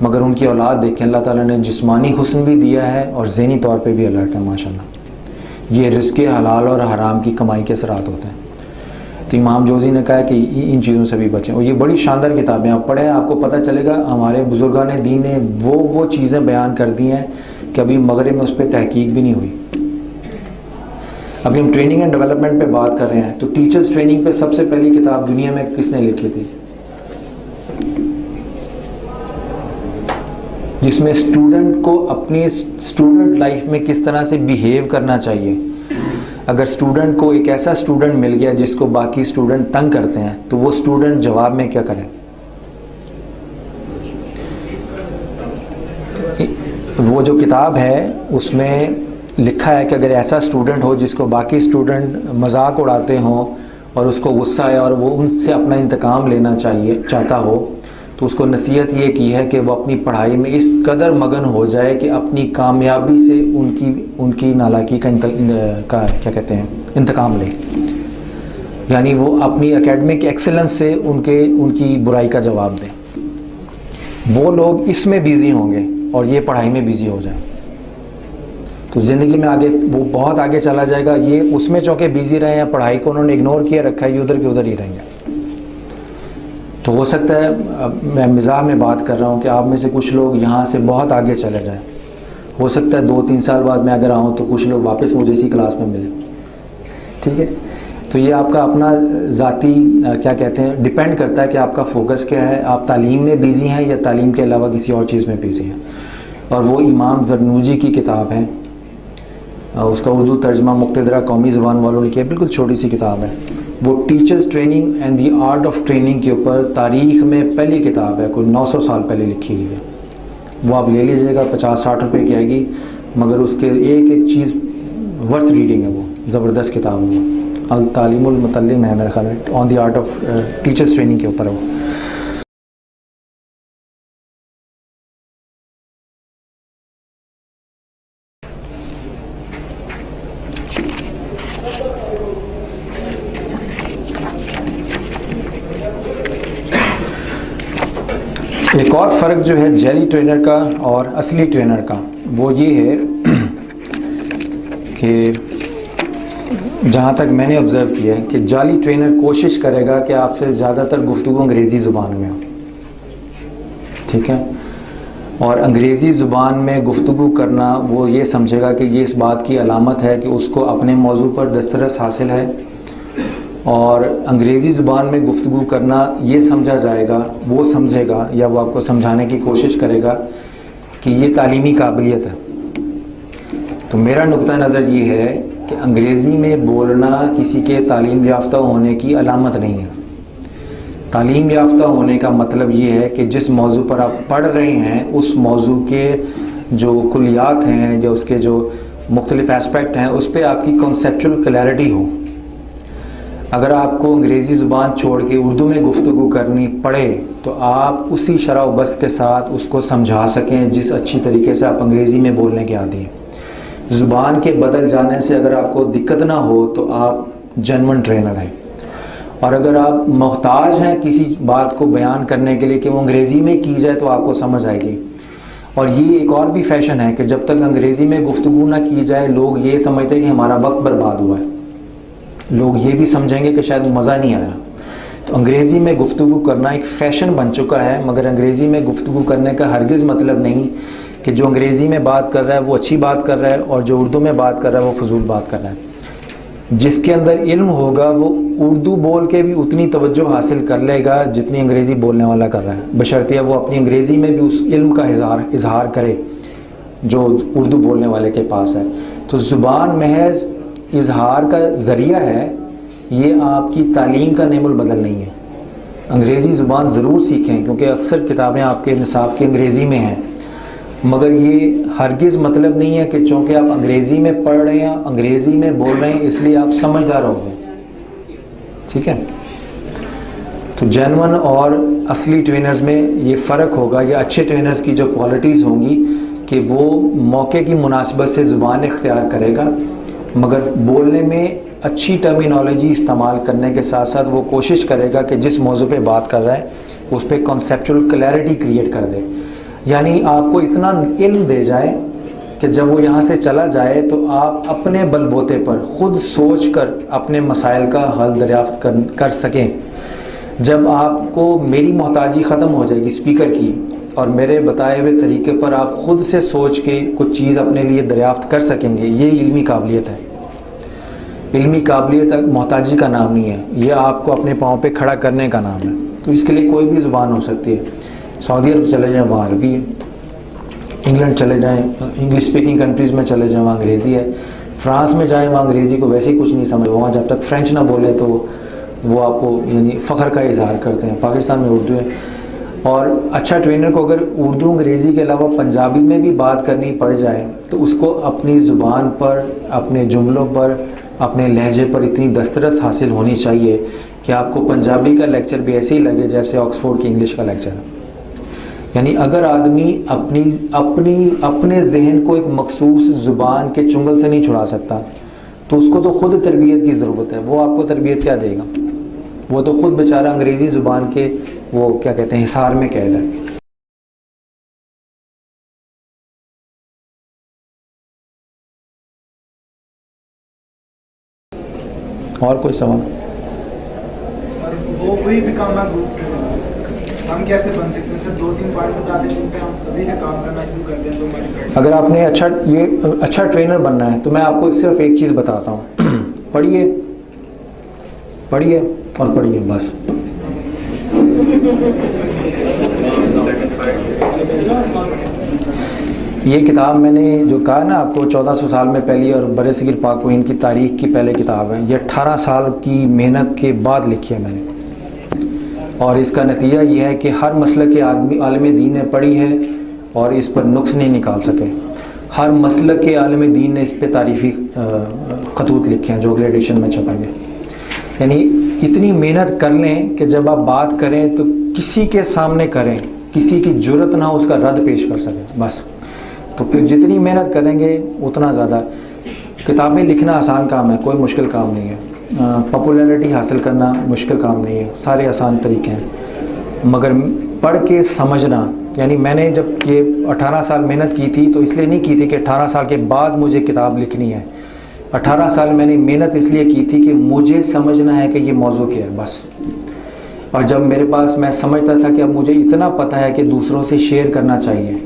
मगर उनकी औलाद देखें, अल्लाह ताला ने जिस्मानी हुस्न भी दिया है और ज़हनी तौर पे भी अलर्ट है माशाल्लाह। ये रिज़्क़ हलाल और हराम की कमाई के असरात होते हैं। तो इमाम जोज़ी ने कहा कि इन चीज़ों से भी बचें, और ये बड़ी शानदार किताबें आप पढ़ें, आपको पता चलेगा हमारे बुजुर्गान दीन ने वो चीज़ें बयान कर दी हैं कि अभी मगरिब में उस पर तहकीक भी नहीं हुई। अभी हम ट्रेनिंग एंड डेवलपमेंट पे बात कर रहे हैं, तो टीचर्स ट्रेनिंग पे सबसे पहली किताब दुनिया में किसने लिखी थी, जिसमें स्टूडेंट को अपनी स्टूडेंट लाइफ में किस तरह से बिहेव करना चाहिए। अगर स्टूडेंट को एक ऐसा स्टूडेंट मिल गया जिसको बाकी स्टूडेंट तंग करते हैं, तो वो स्टूडेंट जवाब में क्या करे। वो जो किताब है उसमें लिखा है कि अगर ऐसा स्टूडेंट हो जिसको बाकी स्टूडेंट मजाक उड़ाते हों और उसको गुस्सा है और वो उनसे अपना इंतकाम लेना चाहता हो, तो उसको नसीहत ये की है कि वो अपनी पढ़ाई में इस कदर मगन हो जाए कि अपनी कामयाबी से उनकी नालायकी का क्या कहते हैं इंतकाम ले, यानी वो अपनी एकेडमिक एक्सेलेंस से उनकी बुराई का जवाब दें। वो लोग इसमें बिज़ी होंगे और ये पढ़ाई में बिज़ी हो जाए तो ज़िंदगी में आगे वो बहुत आगे चला जाएगा। ये उसमें चौके बिज़ी रहे हैं, पढ़ाई को उन्होंने इग्नोर किया रखा है, ये उधर के उधर ही रहेंगे। तो हो सकता है, मैं मिजाह में बात कर रहा हूँ कि आप में से कुछ लोग यहाँ से बहुत आगे चले जाएं। हो सकता है 2-3 साल बाद मैं अगर आऊँ तो कुछ लोग वापस मुझे इसी क्लास में मिले, ठीक है। तो ये आपका अपना ज़ाती क्या कहते हैं डिपेंड करता है कि आपका फोकस क्या है, आप तालीम में बिज़ी हैं या तालीम के अलावा किसी और चीज़ में बिज़ी हैं। और वो इमाम ज़रनूजी की किताब है, उसका उर्दू तर्जमा मुक्तदरा कौमी ज़बान वालों ने किया, बिल्कुल छोटी सी किताब है। वो teachers training and the art of training के ऊपर तारीख़ में पहली किताब है, कोई 900 साल पहले लिखी हुई है। वो आप ले लीजिएगा, 50-60 रुपये की आएगी, मगर उसके एक चीज़ वर्थ रीडिंग है, वो ज़बरदस्त किताब है। वो अल तालीमुल मुतल्लिम है मेरे ख्याल में, on the art of teachers training के ऊपर है वो। एक और फ़र्क जो है जेली ट्रेनर का और असली ट्रेनर का, वो ये है कि जहाँ तक मैंने ऑब्ज़र्व किया है कि जाली ट्रेनर कोशिश करेगा कि आपसे ज़्यादातर गुफ्तगू अंग्रेज़ी ज़ुबान में हो, ठीक है। और अंग्रेज़ी ज़ुबान में गुफ्तगू करना वो ये समझेगा कि ये इस बात की अलामत है कि उसको अपने मौजू पर दस्तरस हासिल है, और अंग्रेज़ी ज़ुबान में गुफ्तगू करना ये समझा जाएगा, वो समझेगा या वो आपको समझाने की कोशिश करेगा कि ये तालीमी काबिलियत है। तो मेरा नुक्ता नज़र ये है कि अंग्रेज़ी में बोलना किसी के तालीम याफ्ता होने की अलामत नहीं है। तालीम याफ्ता होने का मतलब ये है कि जिस मौजू पर आप पढ़ रहे हैं उस मौजू के जो कुलियात हैं या उसके जो मुख्तलिफ़ एस्पेक्ट हैं उस पर आपकी कॉन्सेप्चुअल क्लैरिटी हो। अगर आपको अंग्रेज़ी ज़ुबान छोड़ के उर्दू में गुफ्तगू करनी पड़े तो आप उसी शरह बस के साथ उसको समझा सकें जिस अच्छी तरीके से आप अंग्रेज़ी में बोलने के आदी हैं। ज़ुबान के बदल जाने से अगर आपको दिक्कत ना हो तो आप जेन्युइन ट्रेनर हैं। और अगर आप मोहताज हैं किसी बात को बयान करने के लिए कि वो अंग्रेज़ी में की जाए तो आपको समझ आएगी। और ये एक और भी फ़ैशन है कि जब तक अंग्रेज़ी में गुफ्तगू ना की जाए लोग ये समझते हैं कि हमारा वक्त बर्बाद हुआ है, लोग ये भी समझेंगे कि शायद मज़ा नहीं आया। तो अंग्रेज़ी में गुफ्तगू करना एक फ़ैशन बन चुका है, मगर अंग्रेज़ी में गुफ्तगू करने का हरगिज़ मतलब नहीं कि जो अंग्रेज़ी में बात कर रहा है वो अच्छी बात कर रहा है और जो उर्दू में बात कर रहा है वो फजूल बात कर रहा है। जिसके अंदर इल्म होगा वो उर्दू बोल के भी उतनी तवज्जो हासिल कर लेगा जितनी अंग्रेज़ी बोलने वाला कर रहा है, बशर्ते वो अपनी अंग्रेज़ी में भी उस इल्म का इजहार करे जो उर्दू बोलने वाले के पास है। तो ज़ुबान महज इजहार का ज़रिया है, ये आपकी तालीम का नेमुल बदल नहीं है। अंग्रेज़ी ज़ुबान ज़रूर सीखें क्योंकि अक्सर किताबें आपके निसाब की अंग्रेज़ी में हैं, मगर ये हरगिज़ मतलब नहीं है कि चूँकि आप अंग्रेज़ी में पढ़ रहे हैं, अंग्रेज़ी में बोल रहे हैं, इसलिए आप समझदार हो गए। ठीक है, तो जेन्युइन और असली ट्रेनर्स में ये फ़र्क होगा, या अच्छे ट्रेनर्स की जो क्वालिटीज़ होंगी कि वो मौके की मुनासिबत से ज़ुबान इख्तियार करेगा, मगर बोलने में अच्छी टर्मिनोलॉजी इस्तेमाल करने के साथ साथ वो कोशिश करेगा कि जिस मौजू पे बात कर रहा है उस पर कॉन्सेप्चुअल क्लैरिटी क्रिएट कर दे। यानी आपको इतना इल्म दे जाए कि जब वो यहाँ से चला जाए तो आप अपने बलबूते पर ख़ुद सोच कर अपने मसाइल का हल दरियाफ़्त कर सकें। जब आपको मेरी मोहताजी ख़त्म हो जाएगी स्पीकर की और मेरे बताए हुए तरीके पर आप ख़ुद से सोच के कुछ चीज़ अपने लिए दरियाफ़्त कर सकेंगे, ये इल्मी काबिलियत है। इल्मी काबिलियत मोहताजी का नाम नहीं है, ये आपको अपने पाँव पे खड़ा करने का नाम है। तो इसके लिए कोई भी ज़ुबान हो सकती है। सऊदी अरब चले जाएँ वहाँ अरबी है, इंग्लैंड चले जाएँ इंग्लिश स्पीकिंग कंट्रीज़ में चले जाएँ वहाँ अंग्रेज़ी है, फ्रांस में जाएँ वहाँ अंग्रेज़ी को वैसे ही कुछ नहीं समझ, वहाँ जब तक फ्रेंच ना बोले तो वो आपको यानी फ़ख्र का इजहार करते हैं। पाकिस्तान में उर्दू है, और अच्छा ट्रेनर को अगर उर्दू अंग्रेज़ी के अलावा पंजाबी में भी बात करनी पड़ जाए तो उसको अपनी ज़ुबान पर, अपने जुमलों पर, अपने लहजे पर इतनी दस्तरस हासिल होनी चाहिए कि आपको पंजाबी का लेक्चर भी ऐसे ही लगे जैसे ऑक्सफोर्ड की इंग्लिश का लेक्चर है। यानी अगर आदमी अपने जहन को एक मखसूस ज़ुबान के चुंगल से नहीं छुड़ा सकता तो उसको तो ख़ुद तरबियत की ज़रूरत है। वो आपको तरबियत क्या देगा? वो तो ख़ुद बेचारा अंग्रेज़ी ज़ुबान के वो क्या कहते हैं हिसार में कैद है। और कोई सवाल? वो कोई भी काम आप हम कैसे बन सकते हैं सर? 2-3 पॉइंट बता दें जिन पे हम अभी से काम करना शुरू कर दें तो हमारी। अगर आपने अच्छा ट्रेनर बनना है तो मैं आपको सिर्फ एक चीज़ बताता हूँ, पढ़िए पढ़िए और पढ़िए बस। ये किताब मैंने जो कहा ना आपको 1400 साल में पहली और बरसगीर पाक व हिंद की तारीख़ की पहले किताब है, ये 18 साल की मेहनत के बाद लिखी है मैंने। और इसका नतीजा ये है कि हर मसलक के आलिम दीन ने पढ़ी है और इस पर नुक्स नहीं निकाल सके। हर मसलक के आलिम दीन ने इस पर तारीफ़ी खतूत लिखे हैं जो अगले एडिशन में छपेंगे। यानी इतनी मेहनत कर लें कि जब आप बात करें तो किसी के सामने करें, किसी की जुर्रत ना हो उसका रद्द पेश कर सकें बस। तो फिर जितनी मेहनत करेंगे उतना ज़्यादा। किताबें लिखना आसान काम है, कोई मुश्किल काम नहीं है। पॉपुलैरिटी हासिल करना मुश्किल काम नहीं है, सारे आसान तरीके हैं। मगर पढ़ के समझना, यानी मैंने जब ये 18 साल मेहनत की थी तो इसलिए नहीं की थी कि 18 साल के बाद मुझे किताब लिखनी है। 18 साल मैंने मेहनत इसलिए की थी कि मुझे समझना है कि ये मौजू क्या है बस। और जब मेरे पास मैं समझता था कि अब मुझे इतना पता है कि दूसरों से शेयर करना चाहिए,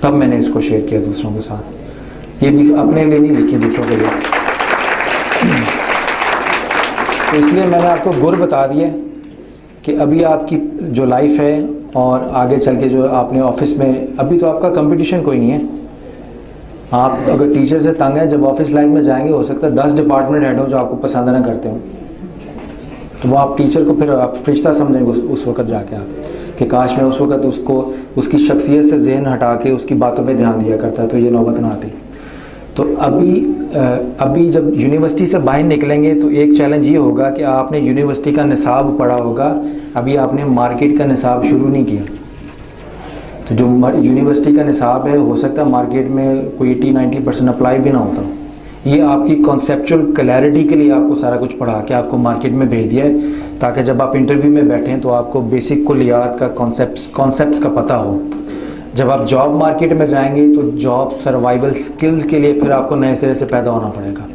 तब मैंने इसको शेयर किया दूसरों के साथ। ये भी अपने लिए नहीं लिखी, दूसरों के लिए। तो इसलिए मैंने आपको गुर बता दिया कि अभी आपकी जो लाइफ है और आगे चल के जो आपने ऑफिस में, अभी तो आपका कंपटीशन कोई नहीं है। आप अगर टीचर से तंग है, जब ऑफिस लाइफ में जाएंगे हो सकता है 10 डिपार्टमेंट हेड हो जो आपको पसंद ना करते हो, तो वो आप टीचर को फिर आप फरिश्ता समझेंगे उस वक्त जाके आप कि काश मैं उस वक्त उसको उसकी शख्सियत से ज़हन हटा के उसकी बातों पे ध्यान दिया करता तो ये नौबत ना आती। तो अभी जब यूनिवर्सिटी से बाहर निकलेंगे तो एक चैलेंज ये होगा कि आपने यूनिवर्सिटी का निसाब पढ़ा होगा, अभी आपने मार्केट का निसाब शुरू नहीं किया। तो जो यूनिवर्सिटी का निसाब है, हो सकता है मार्केट में कोई 80-90% अप्लाई भी ना होता। ये आपकी कॉन्सेप्चुअल क्लैरिटी के लिए आपको सारा कुछ पढ़ा के आपको मार्केट में भेज दिया है, ताकि जब आप इंटरव्यू में बैठें तो आपको बेसिक कुलियात का कॉन्सेप्ट्स का पता हो। जब आप जॉब मार्केट में जाएंगे तो जॉब सर्वाइवल स्किल्स के लिए फिर आपको नए सिरे से पैदा होना पड़ेगा।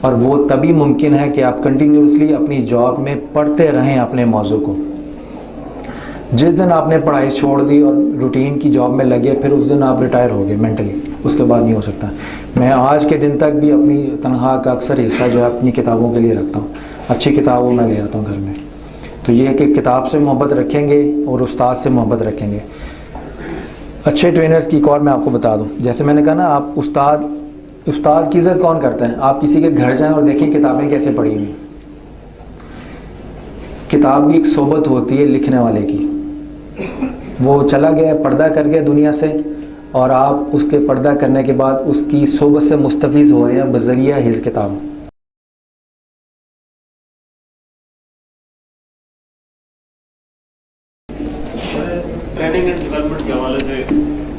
और वो तभी मुमकिन है कि आप कंटिन्यूसली अपनी जॉब में पढ़ते रहें अपने मौजू को। जिस दिन आपने पढ़ाई छोड़ दी और रूटीन की जॉब में लगे, फिर उस दिन आप रिटायर हो गए मेंटली, उसके बाद नहीं हो सकता। मैं आज के दिन तक भी अपनी तनख्वाह का अक्सर हिस्सा जो है अपनी किताबों के लिए रखता हूँ। अच्छी किताबों मैं ले आता हूँ घर में। तो ये है कि किताब से मोहब्बत रखेंगे और उस्ताद से मोहब्बत रखेंगे। अच्छे ट्रेनर्स की एक और मैं आपको बता दूं, जैसे मैंने कहा ना, आप उस्ताद की इज़्ज़त कौन करता है? आप किसी के घर जाएं और देखें किताबें कैसे पढ़ी हुई। किताब की एक सोबत होती है लिखने वाले की, वो चला गया, पर्दा कर गया दुनिया से, और आप उसके पर्दा करने के बाद उसकी सोबत से मुस्तफ़ीज़ हो रहे हैं बज़रिया हिज़ किताब। ट्रेनिंग एंड डेवलपमेंट के हवाले से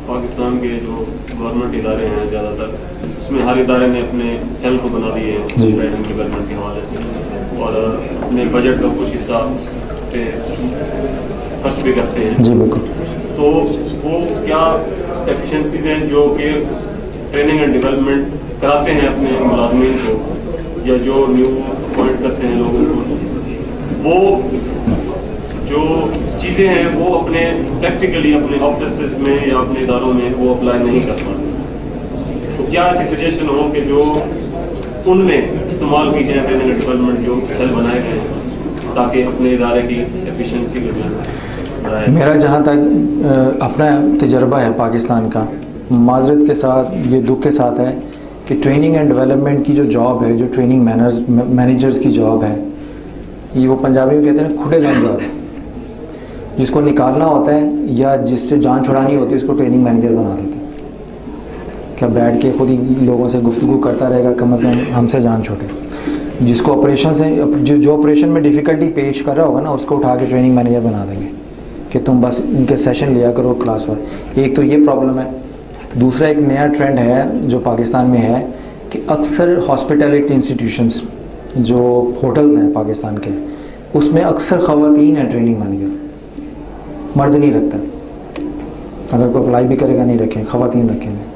पाकिस्तान के जो गवर्नमेंट इदारे हैं ज़्यादातर, उसमें हर इदारे ने अपने सेल को बना दिए हैं ट्रेनिंग डेवलपमेंट के हवाले से, और अपने बजट का कुछ हिस्सा पे खर्च भी करते हैं। जी बिल्कुल। तो वो क्या एफिशिएंसीज हैं जो कि ट्रेनिंग एंड डेवलपमेंट कराते हैं अपने मुलाजमीन को, या जो न्यू अपॉइंट करते हैं लोगों को, वो जो चीज़ें हैं वो अपने प्रैक्टिकली अपने ऑफिस में या अपने इदारों में वो अप्लाई नहीं कर पाते। तो क्या ऐसी सजेशन हो कि जो उनमें इस्तेमाल की जाए ट्रेनिंग एंड डेवलपमेंट जो सेल बनाए गए हैं, ताकि अपने इदारे की एफिशिएंसी को बढ़ाए? मेरा जहाँ तक अपना तजर्बा है पाकिस्तान का, माजरत के साथ ये दुख के साथ है कि ट्रेनिंग एंड डेवलपमेंट की जो जॉब है, जो ट्रेनिंग मैनेजर्स की जॉब है, ये वो पंजाबी में कहते हैं खुडे लाइन जॉब है। जिसको निकालना होता है या जिससे जान छुड़ानी होती है उसको ट्रेनिंग मैनेजर बना देते हैं। क्या बैठ के खुद ही लोगों से गुफ्तगू करता रहेगा, कम से कम हमसे जान छूटे। जिसको ऑपरेशन से जो ऑपरेशन में डिफ़िकल्टी पेश कर रहा होगा ना, उसको उठा के ट्रेनिंग मैनेजर बना देंगे कि तुम बस इनके सेशन लिया करो क्लास वाइज। एक तो ये प्रॉब्लम है। दूसरा एक नया ट्रेंड है जो पाकिस्तान में है कि अक्सर हॉस्पिटलिटी इंस्टीट्यूशंस जो होटल्स हैं पाकिस्तान के, उसमें अक्सर ख़वातीन हैं ट्रेनिंग मैनेजर, मर्द नहीं रखता। अगर कोई अप्लाई भी करेगा नहीं रखें, ख़वातीन रखेंगे।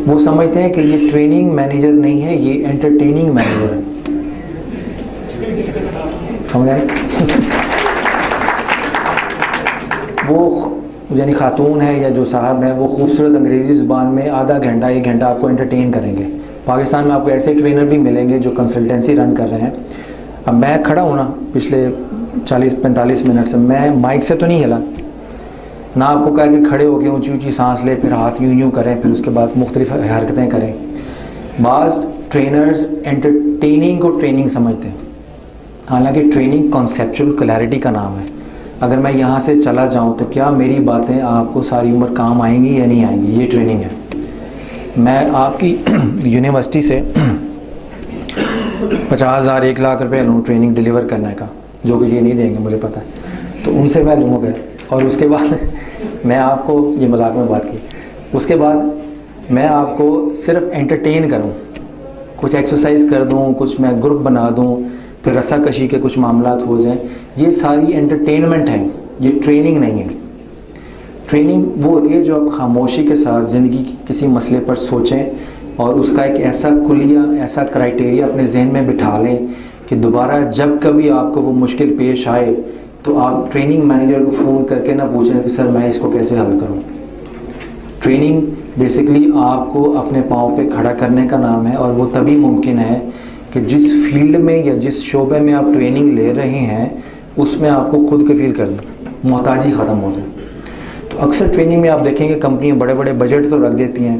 वो समझते हैं कि ये ट्रेनिंग मैनेजर नहीं है, ये एंटरटेनिंग मैनेजर है। समझ आए? वो यानी खातून है या जो साहब हैं, वो खूबसूरत अंग्रेज़ी ज़ुबान में आधा घंटा 1 घंटा आपको एंटरटेन करेंगे। पाकिस्तान में आपको ऐसे ट्रेनर भी मिलेंगे जो कंसल्टेंसी रन कर रहे हैं। अब मैं खड़ा हूँ ना पिछले 40-45 मिनट से, मैं माइक से तो नहीं हिला ना, आपको कहा कि खड़े होकर ऊंची ऊंची सांस ले, फिर हाथ यूं यूं करें, फिर उसके बाद मुख्तलिफ हरकतें करें। बाज़ ट्रेनर्स एंटरटेनिंग को ट्रेनिंग समझते हैं, हालांकि ट्रेनिंग कॉन्सेप्चुअल क्लैरिटी का नाम है। अगर मैं यहाँ से चला जाऊँ तो क्या मेरी बातें आपको सारी उम्र काम आएंगी या नहीं आएंगी, ये ट्रेनिंग है। मैं आपकी यूनिवर्सिटी से 50,000 1 लाख रुपए लूँ ट्रेनिंग डिलीवर करने का, जो कि ये नहीं देंगे मुझे पता है, तो उनसे मैं लूँगा। और उसके बाद मैं आपको, ये मजाक में बात की, उसके बाद मैं आपको सिर्फ एंटरटेन करूँ, कुछ एक्सरसाइज कर दूँ, कुछ मैं ग्रुप बना दूँ, फिर रस्साकशी के कुछ मामलात हो जाएं, ये सारी एंटरटेनमेंट है, ये ट्रेनिंग नहीं है। ट्रेनिंग वो होती है जो आप खामोशी के साथ ज़िंदगी के किसी मसले पर सोचें और उसका एक ऐसा खुलिया, ऐसा क्राइटेरिया अपने जहन में बिठा लें कि दोबारा जब कभी आपको वो मुश्किल पेश आए तो आप ट्रेनिंग मैनेजर को फ़ोन करके ना पूछें कि सर मैं इसको कैसे हल करूं। ट्रेनिंग बेसिकली आपको अपने पाँव पे खड़ा करने का नाम है, और वो तभी मुमकिन है कि जिस फील्ड में या जिस शोबे में आप ट्रेनिंग ले रहे हैं उसमें आपको खुद कफील कर दें, मोहताजी ख़त्म हो जाए। तो अक्सर ट्रेनिंग में आप देखेंगे कंपनियां बड़े बड़े बजट तो रख देती हैं।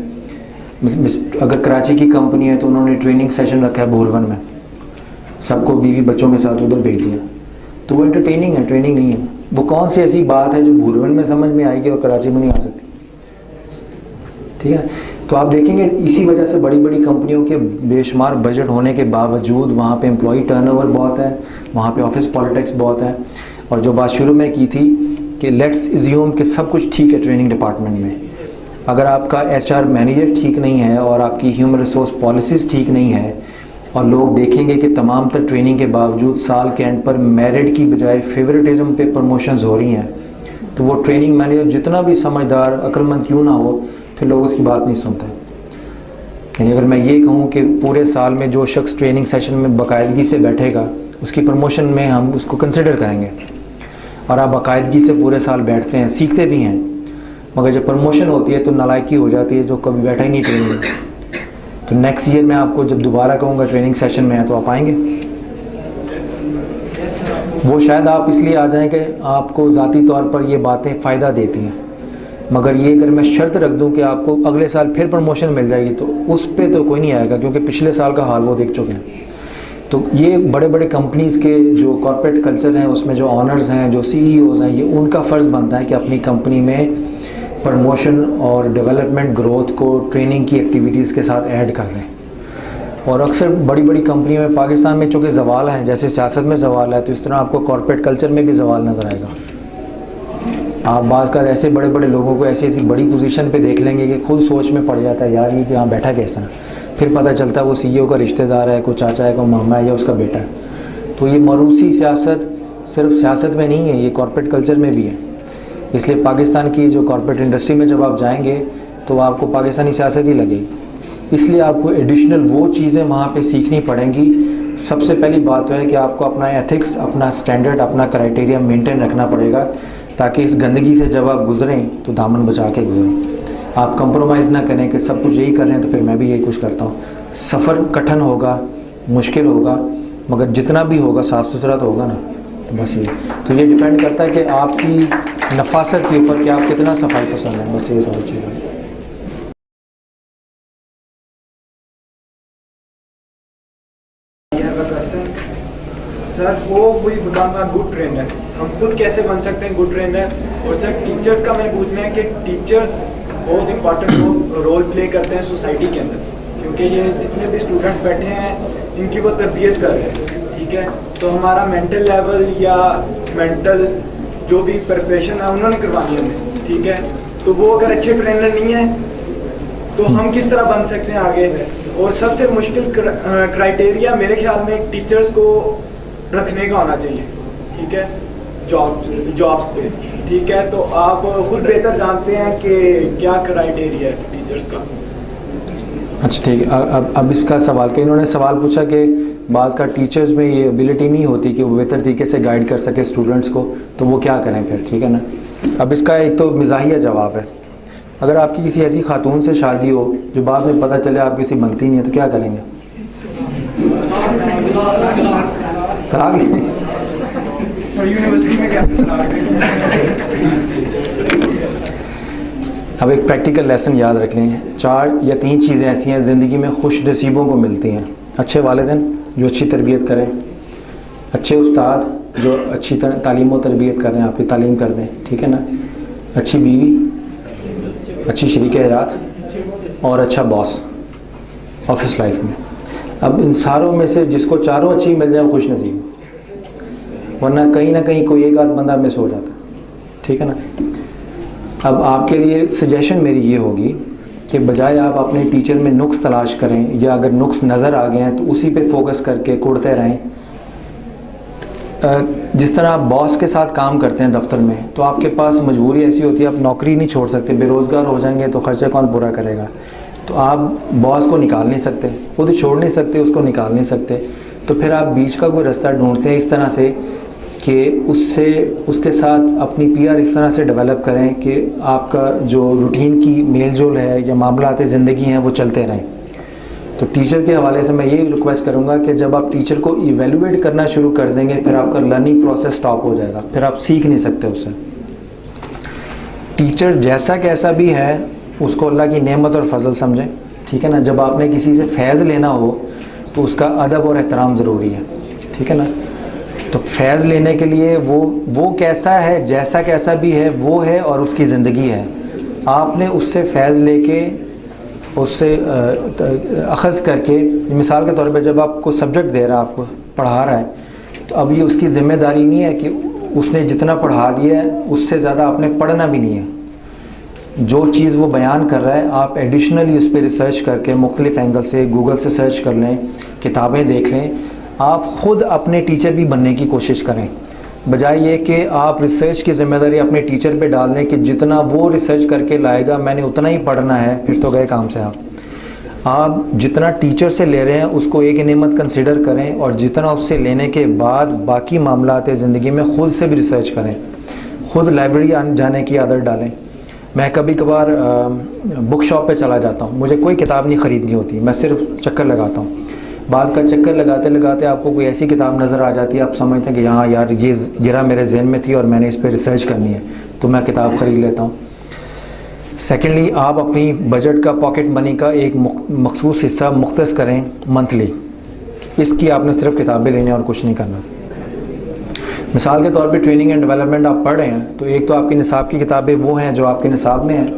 अगर कराची की कंपनी है तो उन्होंने ट्रेनिंग सेशन रखा है भूलवन में, सबको बीवी बच्चों के साथ उधर भेज दिया, तो वो एंटरटेनिंग है, ट्रेनिंग नहीं है। वो कौन सी ऐसी बात है जो भूलवन में समझ में आएगी और कराची में नहीं आ सकती? ठीक है, तो आप देखेंगे इसी वजह से बड़ी बड़ी कंपनियों के बेशुमार बजट होने के बावजूद वहाँ पे एम्प्लॉई टर्नओवर बहुत है, वहाँ पे ऑफिस पॉलिटिक्स बहुत है। और जो बात शुरू में की थी कि लेट्स इज्यूम कि सब कुछ ठीक है ट्रेनिंग डिपार्टमेंट में, अगर आपका HR मैनेजर ठीक नहीं है और आपकी ह्यूमन रिसोर्स पॉलिसीज़ ठीक नहीं है, और लोग देखेंगे कि तमाम तर ट्रेनिंग के बावजूद साल के एंड पर मेरिट की बजाय फेवरेटिज्म पे प्रमोशंस हो रही हैं, तो वो ट्रेनिंग मैनेजर जितना भी समझदार अक्लमंद क्यों ना हो, फिर लोग उसकी बात नहीं सुनते। यानी अगर मैं ये कहूँ कि पूरे साल में जो शख्स ट्रेनिंग सेशन में बाकायदगी से बैठेगा उसकी प्रमोशन में हम उसको कंसिडर करेंगे, और आप बाकायदगी से पूरे साल बैठते हैं, सीखते भी हैं, मगर जब प्रमोशन होती है तो नालायकी हो जाती है जो कभी बैठा ही नहीं ट्रेनिंग में। तो नेक्स्ट ईयर मैं आपको जब दोबारा कहूँगा ट्रेनिंग सेशन में है तो आप आएंगे। वो शायद आप इसलिए आ जाएं कि आपको ज़ाती तौर पर ये बातें फ़ायदा देती हैं, मगर ये अगर मैं शर्त रख दूं कि आपको अगले साल फिर प्रमोशन मिल जाएगी तो उस पे तो कोई नहीं आएगा, क्योंकि पिछले साल का हाल वो देख चुके हैं। तो ये बड़े बड़े कंपनीज़ के जो कॉर्पोरेट कल्चर हैं उसमें जो ऑनर्स हैं, जो CEOs हैं, ये उनका फ़र्ज़ बनता है कि अपनी कंपनी में प्रमोशन और डेवलपमेंट ग्रोथ को ट्रेनिंग की एक्टिविटीज़ के साथ ऐड कर दें। और अक्सर बड़ी बड़ी कंपनियों में, पाकिस्तान में चूँकि ज़वाल है, जैसे सियासत में ज़वाल है, तो इस तरह आपको कॉर्पोरेट कल्चर में भी ज़वाल नज़र आएगा। आप बाज़ का ऐसे बड़े बड़े लोगों को ऐसी ऐसी बड़ी पोजीशन पे देख लेंगे कि खुद सोच में पड़ जाता है, यार ये कि यहाँ बैठा किस तरह, फिर पता चलता है वो CEO का रिश्तेदार है, कोई चाचा है, कोई मामा है या उसका बेटा है। तो ये मरूसी सियासत सिर्फ सियासत में नहीं है, ये कॉर्पोरेट कल्चर में भी है। इसलिए पाकिस्तान की जो कॉर्पोरेट इंडस्ट्री में जब आप जाएंगे तो आपको पाकिस्तानी सियासत ही लगेगी। इसलिए आपको एडिशनल वो चीज़ें वहाँ पे सीखनी पड़ेंगी। सबसे पहली बात तो है कि आपको अपना एथिक्स, अपना स्टैंडर्ड, अपना क्राइटेरिया मेंटेन रखना पड़ेगा, ताकि इस गंदगी से जब आप गुज़रें तो दामन बचा के गुज़रें। आप कंप्रोमाइज़ ना करें कि सब कुछ यही कर रहे हैं तो फिर मैं भी यही कुछ करता हूँ। सफ़र कठिन होगा, मुश्किल होगा, मगर जितना भी होगा साफ़ सुथरा तो होगा ना। तो बस ये, तो ये डिपेंड करता है कि आपकी नफासत के ऊपर कि आप कितना सफाई पसंद है, बस ये सारी चीज़ें। सर वो कोई बताऊंगा गुड ट्रेनर, हम खुद कैसे बन सकते हैं गुड ट्रेनर। और सर टीचर्स का मैं पूछना है कि टीचर्स बहुत इंपॉर्टेंट रोल प्ले करते हैं सोसाइटी के अंदर, क्योंकि ये जितने भी स्टूडेंट्स बैठे हैं इनकी वो तरबियत कर रहे हैं, ठीक है। तो हमारा मेंटल लेवल या मेंटल जो भी प्रिपरेशन है उन्होंने करवानी है हमें, ठीक है। तो वो अगर अच्छे ट्रेनर नहीं है तो हम किस तरह बन सकते हैं आगे। और सबसे मुश्किल क्राइटेरिया मेरे ख्याल में टीचर्स को रखने का होना चाहिए, ठीक है, जॉब्स पे, ठीक है। तो आप खुद बेहतर जानते हैं कि क्या क्राइटेरिया है टीचर्स का। अच्छा ठीक है, अब इसका सवाल कि इन्होंने सवाल पूछा कि बाज़ का टीचर्स में ये एबिलिटी नहीं होती कि वो बेहतर तरीके से गाइड कर सके स्टूडेंट्स को, तो वो क्या करें फिर, ठीक है ना। अब इसका एक तो मिजाहिया जवाब है, अगर आपकी किसी ऐसी खातून से शादी हो जो बाद में पता चले आप किसी बनती नहीं है तो क्या करेंगे, तलाक यूनिवर्सिटी में क्या अब एक प्रैक्टिकल लेसन याद रख लें। 4 या 3 चीज़ें ऐसी हैं ज़िंदगी में खुश नसीबों को मिलती हैं। अच्छे वालिदैन जो अच्छी तरबियत करें, अच्छे उस्ताद जो अच्छी तालीम और तरबियत करें, आपकी तालीम कर दें, ठीक है ना, अच्छी बीवी, अच्छी शरीक हयात और अच्छा बॉस ऑफिस लाइफ में। अब इन सारों में से जिसको चारों अच्छी मिल जाए खुश नसीब, वरना कहीं ना कहीं कोई एक आध बंदा मिस हो जाता है, ठीक है ना। अब आपके लिए सजेशन मेरी ये होगी कि बजाय आप अपने टीचर में नुक्स तलाश करें, या अगर नुक्स नज़र आ गए हैं तो उसी पे फोकस करके कुड़ते रहें। जिस तरह आप बॉस के साथ काम करते हैं दफ्तर में, तो आपके पास मजबूरी ऐसी होती है, आप नौकरी नहीं छोड़ सकते, बेरोज़गार हो जाएंगे तो ख़र्चे कौन पूरा करेगा। तो आप बॉस को निकाल नहीं सकते, खुद छोड़ नहीं सकते, उसको निकाल नहीं सकते, तो फिर आप बीच का कोई रास्ता ढूंढते हैं इस तरह से कि उसके साथ अपनी PR इस तरह से डेवलप करें कि आपका जो रूटीन की मेल जोल है या मामलात ज़िंदगी हैं वो चलते रहें। तो टीचर के हवाले से मैं ये रिक्वेस्ट करूँगा कि जब आप टीचर को इवेलुएट करना शुरू कर देंगे फिर आपका लर्निंग प्रोसेस स्टॉप हो जाएगा, फिर आप सीख नहीं सकते उससे। टीचर जैसा कैसा भी है उसको अल्लाह की नेमत और फजल समझें, ठीक है ना। जब आपने किसी से फैज़ लेना हो तो उसका अदब और एहतराम ज़रूरी है, ठीक है ना। तो फैज़ लेने के लिए वो कैसा है, जैसा कैसा भी है वो है और उसकी ज़िंदगी है। आपने उससे फैज़ लेके उससे अख़ज़ करके, मिसाल के तौर पे जब आपको सब्जेक्ट दे रहा है, आपको पढ़ा रहा है, तो अब ये उसकी ज़िम्मेदारी नहीं है कि उसने जितना पढ़ा दिया है उससे ज़्यादा आपने पढ़ना भी नहीं है। जो चीज़ वो बयान कर रहा है आप एडिशनली उस पर रिसर्च करके मुख्तलिफ़ एंगल से गूगल से सर्च कर लें, किताबें देख लें, आप ख़ुद अपने टीचर भी बनने की कोशिश करें, बजाय ये कि आप रिसर्च की ज़िम्मेदारी अपने टीचर पे डाल दें कि जितना वो रिसर्च करके लाएगा मैंने उतना ही पढ़ना है, फिर तो गए काम से आप। आप जितना टीचर से ले रहे हैं उसको एक नेमत कंसिडर करें, और जितना उससे लेने के बाद बाकी मामलात ज़िंदगी में ख़ुद से भी रिसर्च करें, ख़ुद लाइब्रेरी जाने की आदत डालें। मैं कभी कभार बुक शॉप पे चला जाता हूँ, मुझे कोई किताब नहीं ख़रीदनी होती, मैं सिर्फ चक्कर लगाता हूँ। बाद का चक्कर लगाते लगाते आपको कोई ऐसी किताब नज़र आ जाती है, आप समझते हैं कि हाँ यार ये गिरा मेरे जहन में थी और मैंने इस पर रिसर्च करनी है, तो मैं किताब ख़रीद लेता हूँ। सेकेंडली, आप अपनी बजट का, पॉकेट मनी का एक मखसूस हिस्सा मुख्तस करें मंथली, इसकी आपने सिर्फ किताबें लेनी और कुछ नहीं करना। मिसाल के तौर पे ट्रेनिंग एंड डेवलपमेंट आप पढ़ रहे हैं, तो एक तो आपकी निसाब की किताबें वो हैं जो आपके निसाब में हैं।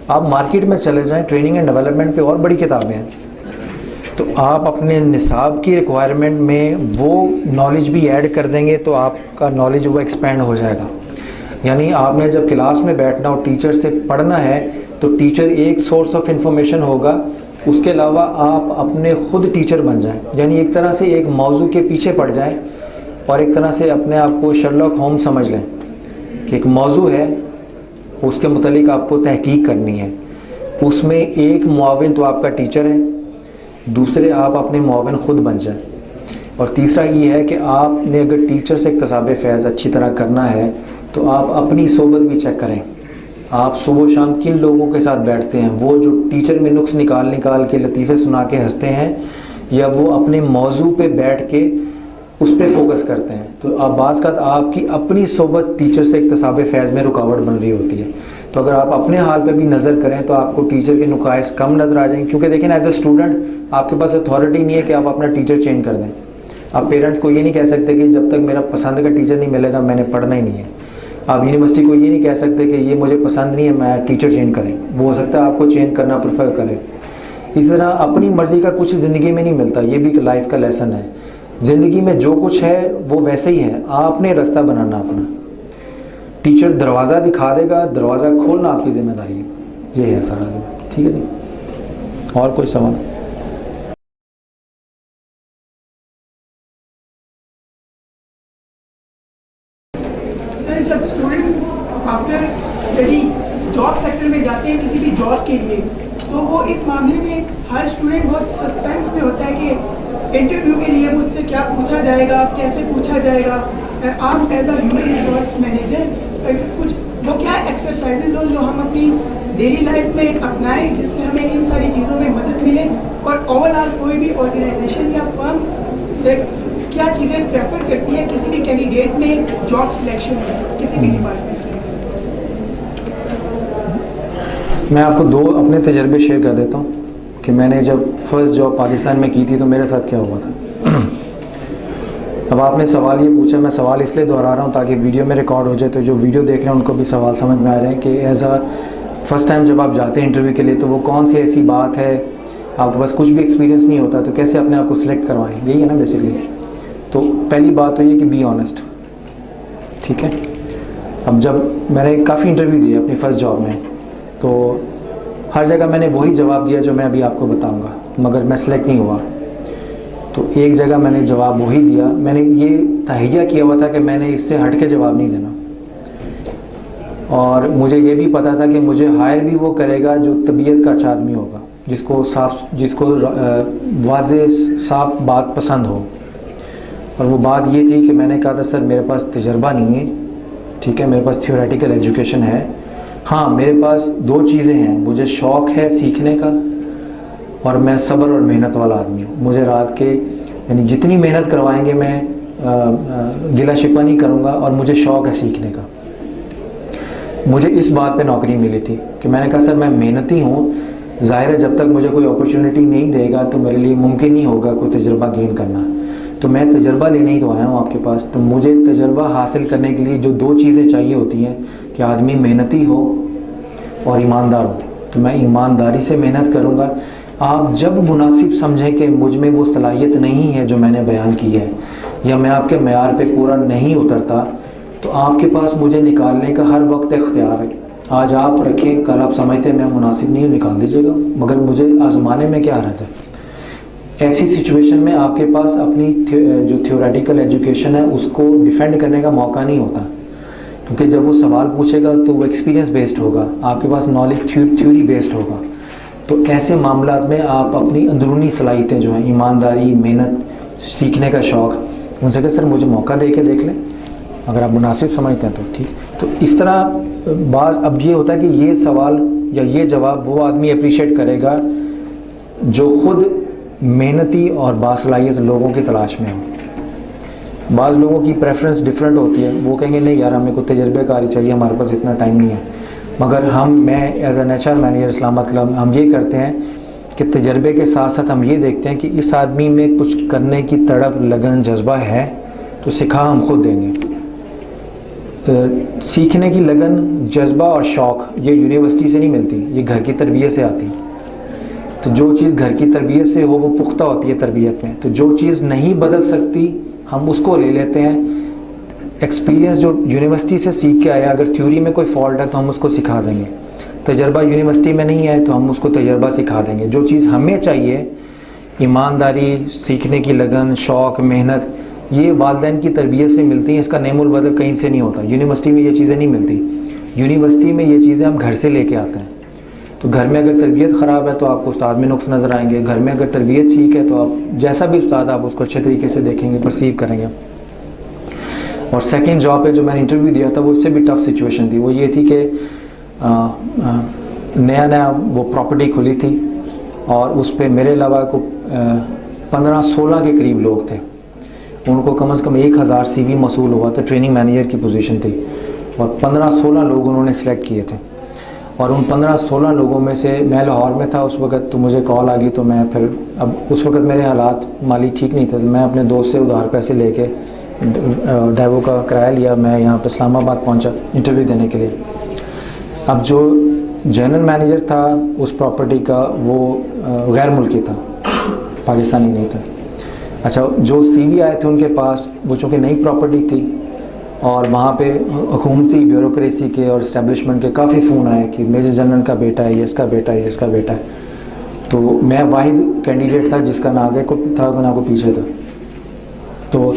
आप मार्केट में चले जाएं, ट्रेनिंग एंड डेवलपमेंट पे और बड़ी किताबें हैं, तो आप अपने निसाब की रिक्वायरमेंट में वो नॉलेज भी ऐड कर देंगे तो आपका नॉलेज वो एक्सपेंड हो जाएगा। यानी आपने जब क्लास में बैठना और टीचर से पढ़ना है तो टीचर एक सोर्स ऑफ इंफॉर्मेशन होगा, उसके अलावा आप अपने खुद टीचर बन जाएं, यानी एक तरह से एक मौजू के पीछे पड़ जाएं और एक तरह से अपने आप को शर्लॉक होम्स समझ लें कि एक मौजू है, उसके मुतालिक आपको तहकीक करनी है। उसमें एक मुआविन तो आपका टीचर है, दूसरे आप अपने मुआविन ख़ुद बन जाएं, और तीसरा ये है कि आपने अगर टीचर से इक्तसाब फैज़ अच्छी तरह करना है तो आप अपनी सोबत भी चेक करें। आप सुबह शाम किन लोगों के साथ बैठते हैं, वो जो टीचर में नुक्स निकाल के लतीफ़े सुना के हंसते हैं, या वो अपने मौजू पे बैठ के उस पर फोकस करते हैं। तो आप बाज़ आपकी अपनी सोबत टीचर से इक्तसाब फैज़ में रुकावट बन रही होती है। तो अगर आप अपने हाल पे भी नज़र करें तो आपको टीचर के नुकाइस कम नज़र आ जाएंगे, क्योंकि देखें एज ए स्टूडेंट आपके पास अथॉरिटी नहीं है कि आप अपना टीचर चेंज कर दें। आप पेरेंट्स को ये नहीं कह सकते कि जब तक मेरा पसंद का टीचर नहीं मिलेगा मैंने पढ़ना ही नहीं है। आप यूनिवर्सिटी को ये नहीं कह सकते कि ये मुझे पसंद नहीं है, मैं टीचर चेंज करें। वो हो सकता है आपको चेंज करना प्रेफर करें। इस तरह अपनी मर्ज़ी का कुछ ज़िंदगी में नहीं मिलता, ये भी एक लाइफ का लेसन है। ज़िंदगी में जो कुछ है वो वैसे ही है, आपने रास्ता बनाना अपना। टीचर दरवाज़ा दिखा देगा, दरवाज़ा खोलना आपकी ज़िम्मेदारी है। ये है सारा, ठीक है जी। और कोई सवाल? सर, जब students after study job sector में जाते हैं किसी भी जॉब के लिए, तो वो इस मामले में हर स्टूडेंट बहुत सस्पेंस में होता है कि इंटरव्यू के लिए मुझसे क्या पूछा जाएगा, कैसे पूछा जाएगा। आप as a human resource manager कुछ वो क्या एक्सरसाइजेज हो जो हम अपनी डेली लाइफ में अपनाएं जिससे हमें इन सारी चीज़ों में मदद मिले, और ओवरऑल कोई भी ऑर्गेनाइजेशन या फर्म क्या चीज़ें प्रेफर करती है किसी भी कैंडिडेट में जॉब सिलेक्शन में किसी भी डिपार्टमेंट में? मैं आपको दो अपने तजर्बे शेयर कर देता हूँ कि मैंने जब फर्स्ट जॉब पाकिस्तान में की थी तो मेरे साथ क्या हुआ था। अब आपने सवाल ये पूछा, मैं सवाल इसलिए दोहरा रहा हूँ ताकि वीडियो में रिकॉर्ड हो जाए, तो जो वीडियो देख रहे हैं उनको भी सवाल समझ में आ रहे हैं कि एज अ फर्स्ट टाइम जब आप जाते हैं इंटरव्यू के लिए तो वो कौन सी ऐसी बात है, आपके पास कुछ भी एक्सपीरियंस नहीं होता तो कैसे अपने आप को सिलेक्ट करवाएं, यही है ना बेसिकली। तो पहली बात तो ये कि बी ऑनेस्ट, ठीक है। अब जब मैंने काफ़ी इंटरव्यू दिए अपनी फ़र्स्ट जॉब में, तो हर जगह मैंने वही जवाब दिया जो मैं अभी आपको बताऊंगा, मगर मैं सिलेक्ट नहीं हुआ। तो एक जगह मैंने जवाब वही दिया, मैंने ये तहैया किया हुआ था कि मैंने इससे हट के जवाब नहीं देना, और मुझे ये भी पता था कि मुझे हायर भी वो करेगा जो तबीयत का अच्छा आदमी होगा, जिसको वाज़े साफ बात पसंद हो। और वो बात ये थी कि मैंने कहा था सर मेरे पास तजर्बा नहीं है, ठीक है, मेरे पास थियोरेटिकल एजुकेशन है, हाँ मेरे पास दो चीज़ें हैं, मुझे शौक़ है सीखने का और मैं सब्र और मेहनत वाला आदमी हूँ। मुझे रात के यानी जितनी मेहनत करवाएंगे मैं गिला शिकवा नहीं करूँगा, और मुझे शौक़ है सीखने का। मुझे इस बात पे नौकरी मिली थी कि मैंने कहा सर मैं मेहनती हूँ, ज़ाहिर है जब तक मुझे कोई अपॉर्चुनिटी नहीं देगा तो मेरे लिए मुमकिन नहीं होगा कोई तजर्बा गेन करना, तो मैं तजर्बा लेने ही तो आया हूँ आपके पास। तो मुझे तजर्बा हासिल करने के लिए जो दो चीज़ें चाहिए होती हैं कि आदमी मेहनती हो और ईमानदार हो, तो मैं ईमानदारी से मेहनत करूँगा। आप जब मुनासिब समझें कि मुझ में वो सलाहियत नहीं है जो मैंने बयान की है, या मैं आपके मेयार पे पूरा नहीं उतरता, तो आपके पास मुझे निकालने का हर वक्त इख्तियार है। आज आप रखें, कल आप समझते हैं मैं मुनासिब नहीं हूँ, निकाल दीजिएगा, मगर मुझे आजमाने में क्या हर्ज है। ऐसी सिचुएशन में आपके पास अपनी जो थियोरेटिकल एजुकेशन है उसको डिफेंड करने का मौका नहीं होता, क्योंकि जब वो सवाल पूछेगा तो वो एक्सपीरियंस बेस्ड होगा, आपके पास नॉलेज थ्योरी बेस्ड होगा। तो ऐसे मामलात में आप अपनी अंदरूनी सलाहियतें जो हैं, ईमानदारी, मेहनत, सीखने का शौक़, उनसे कहें सर मुझे मौका दे के देख लें, अगर आप मुनासिब समझते हैं तो ठीक। तो इस तरह बात अब ये होता है कि ये सवाल या ये जवाब वो आदमी अप्रिशिएट करेगा जो ख़ुद मेहनती और बासलाहियत लोगों की तलाश में हो। बाज़ लोगों की प्रेफरेंस डिफरेंट होती है, वो कहेंगे नहीं यार हमें को तजर्बेकारी चाहिए, हमारे पास इतना टाइम नहीं है। मगर मैं as an HR manager Islamabad club हम ये करते हैं कि तजर्बे के साथ साथ हम ये देखते हैं कि इस आदमी में कुछ करने की तड़प, लगन, जज्बा है तो सिखा हम खुद देंगे। सीखने की लगन, जज्बा और शौक़ ये यूनिवर्सिटी से नहीं मिलती, ये घर की तरबियत से आती। तो जो चीज़ घर की तरबियत से हो वो पुख्ता होती है तरबियत में। तो जो चीज़ नहीं बदल सकती हम उसको ले लेते हैं। एक्सपीरियंस जो यूनिवर्सिटी से सीख के आया, अगर थ्योरी में कोई फॉल्ट है तो हम उसको सिखा देंगे। तजर्बा यूनिवर्सिटी में नहीं है तो हम उसको तजर्बा सिखा देंगे। जो चीज़ हमें चाहिए, ईमानदारी, सीखने की लगन, शौक़, मेहनत, ये वालिदैन की तरबियत से मिलती हैं। इसका नेमुल बदल कहीं से नहीं होता। यूनिवर्सिटी में ये चीज़ें नहीं मिलती। यूनिवर्सिटी में ये चीज़ें हम घर से लेके आते हैं। तो घर में अगर तरबियत ख़राब है तो आपको उस्ताद में नुक्स नज़र आएंगे। घर में अगर तरबियत ठीक है तो आप जैसा भी उस्ताद आप उसको अच्छे तरीके से देखेंगे, परसीव करेंगे। और सेकंड जॉब पे जो मैंने इंटरव्यू दिया था वो उससे भी टफ़ सिचुएशन थी। वो ये थी कि नया वो प्रॉपर्टी खुली थी और उस पर मेरे अलावा को 15-16 के करीब लोग थे। उनको कम से कम 1000 CV मसूल हुआ था। ट्रेनिंग मैनेजर की पोजीशन थी और 15-16 लोग उन्होंने सेलेक्ट किए थे। और उन 15-16 लोगों में से मैं लाहौर में था उस वक़्त, तो मुझे कॉल आ गई। तो मैं फिर अब उस वक़्त मेरे हालात माली ठीक नहीं थे, तो मैं अपने दोस्त से उधार पैसे लेके ड्राइवो का किराया लिया, मैं यहाँ पर इस्लामाबाद पहुँचा इंटरव्यू देने के लिए। अब जो जनरल मैनेजर था उस प्रॉपर्टी का वो गैर मुल्की था, पाकिस्तानी नहीं था। अच्छा, जो CV आए थे उनके पास, वो चूँकि नई प्रॉपर्टी थी और वहाँ पे हुकूमती ब्यूरोक्रेसी के और इस्टेब्लिशमेंट के काफ़ी फ़ोन आए कि मेजर जनरल का बेटा है, ये इसका बेटा है, ये इसका बेटा है। तो मैं वाहिद कैंडिडेट था जिसका ना आगे को था ना को पीछे था। तो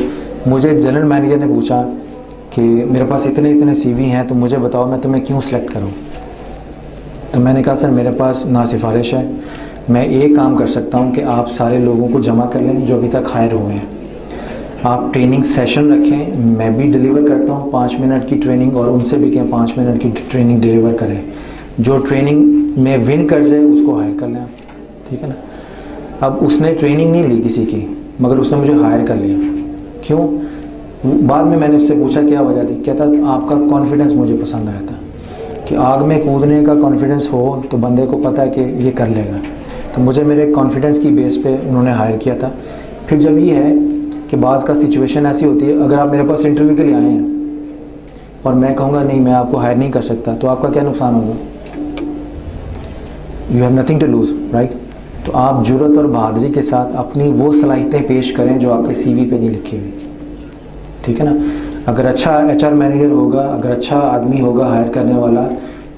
मुझे जनरल मैनेजर ने पूछा कि मेरे पास इतने CV हैं, तो मुझे बताओ मैं तुम्हें क्यों सेलेक्ट करूँ। तो मैंने कहा सर मेरे पास ना सिफारिश है, मैं एक काम कर सकता हूँ कि आप सारे लोगों को जमा कर लें जो अभी तक हायर हुए हैं। आप ट्रेनिंग सेशन रखें, मैं भी डिलीवर करता हूँ 5 मिनट की ट्रेनिंग, और उनसे भी कहें 5 मिनट की ट्रेनिंग डिलीवर करें। जो ट्रेनिंग में विन कर जाए उसको हायर कर लें आप, ठीक है ना। अब उसने ट्रेनिंग नहीं ली किसी की, मगर उसने मुझे हायर कर लिया। क्यों? बाद में मैंने उससे पूछा क्या वजह थी। कहता आपका कॉन्फिडेंस मुझे पसंद आया था कि आग में कूदने का कॉन्फिडेंस हो तो बंदे को पता है कि ये कर लेगा। तो मुझे मेरे कॉन्फिडेंस की बेस पे उन्होंने हायर किया था। फिर जब ये है कि बाज़ का सिचुएशन ऐसी होती है, अगर आप मेरे पास इंटरव्यू के लिए आए हैं और मैं कहूँगा नहीं मैं आपको हायर नहीं कर सकता, तो आपका क्या नुकसान होगा? You have nothing to lose, right. तो आप जुर्रत और बहादुरी के साथ अपनी वो सलाहियतें पेश करें जो आपके CV पे नहीं लिखी हुई, ठीक है ना। अगर अच्छा HR मैनेजर होगा, अगर अच्छा आदमी होगा हायर करने वाला,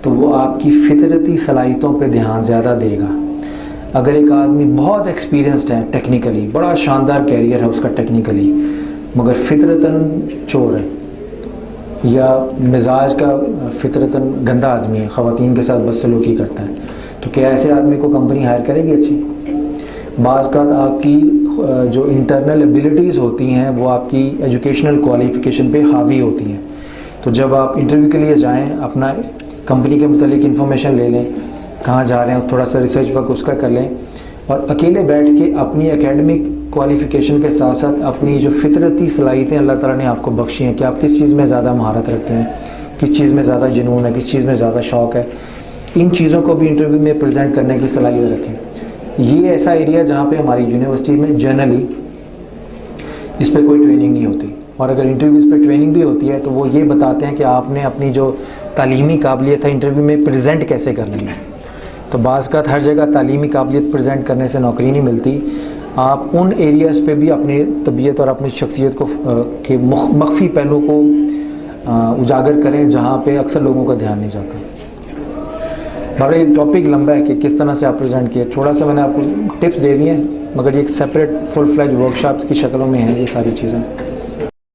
तो वो आपकी फितरती सलाहियतों पे ध्यान ज़्यादा देगा। अगर एक आदमी बहुत एक्सपीरियंस्ड है टेक्निकली, बड़ा शानदार कैरियर है उसका टेक्निकली, मगर फितरतन चोर है या मिजाज का फितरतन गंदा आदमी है, ख़वातीन के साथ बदसलूकी करता है, तो क्या ऐसे आदमी को कंपनी हायर करेगी अच्छी? बाज़ का आपकी जो इंटरनल एबिलिटीज़ होती हैं वो आपकी एजुकेशनल क्वालिफ़िकेशन पे हावी होती हैं। तो जब आप इंटरव्यू के लिए जाएं, अपना कंपनी के मुतालिक इन्फॉर्मेशन ले लें, कहाँ जा रहे हैं, थोड़ा सा रिसर्च वर्क उसका कर लें, और अकेले बैठ के अपनी एकेडमिक क्वालिफ़िकेशन के साथ साथ अपनी जो फितरती सलाहियतें अल्लाह ताला ने आपको बख्शी हैं कि आप किस चीज़ में ज़्यादा महारत रखते हैं, किस चीज़ में ज़्यादा जुनून है, किस चीज़ में ज़्यादा शौक़ है, इन चीज़ों को भी इंटरव्यू में प्रेजेंट करने की सलाहियत रखें। ये ऐसा एरिया जहाँ पे हमारी यूनिवर्सिटी में जनरली इस पर कोई ट्रेनिंग नहीं होती, और अगर इंटरव्यूज़ पे ट्रेनिंग भी होती है तो वो ये बताते हैं कि आपने अपनी जो तालीमी काबिलियत है इंटरव्यू में प्रेजेंट कैसे करनी है। तो बाज़ का हर जगह तालीमी काबिलियत प्रेजेंट करने से नौकरी नहीं मिलती। आप उन एरियाज़ पे भी अपनी तबीयत और अपनी शख्सियत को के मख्फी पहलू को उजागर करें जहाँ पे अक्सर लोगों का ध्यान नहीं जाता। बड़ा ये टॉपिक लंबा है कि किस तरह से आप प्रेजेंट किए, थोड़ा सा मैंने आपको टिप्स दे दिए हैं, मगर ये एक सेपरेट फुल फ्लैज वर्कशॉप्स की शक्लों में हैं ये सारी चीज़ें।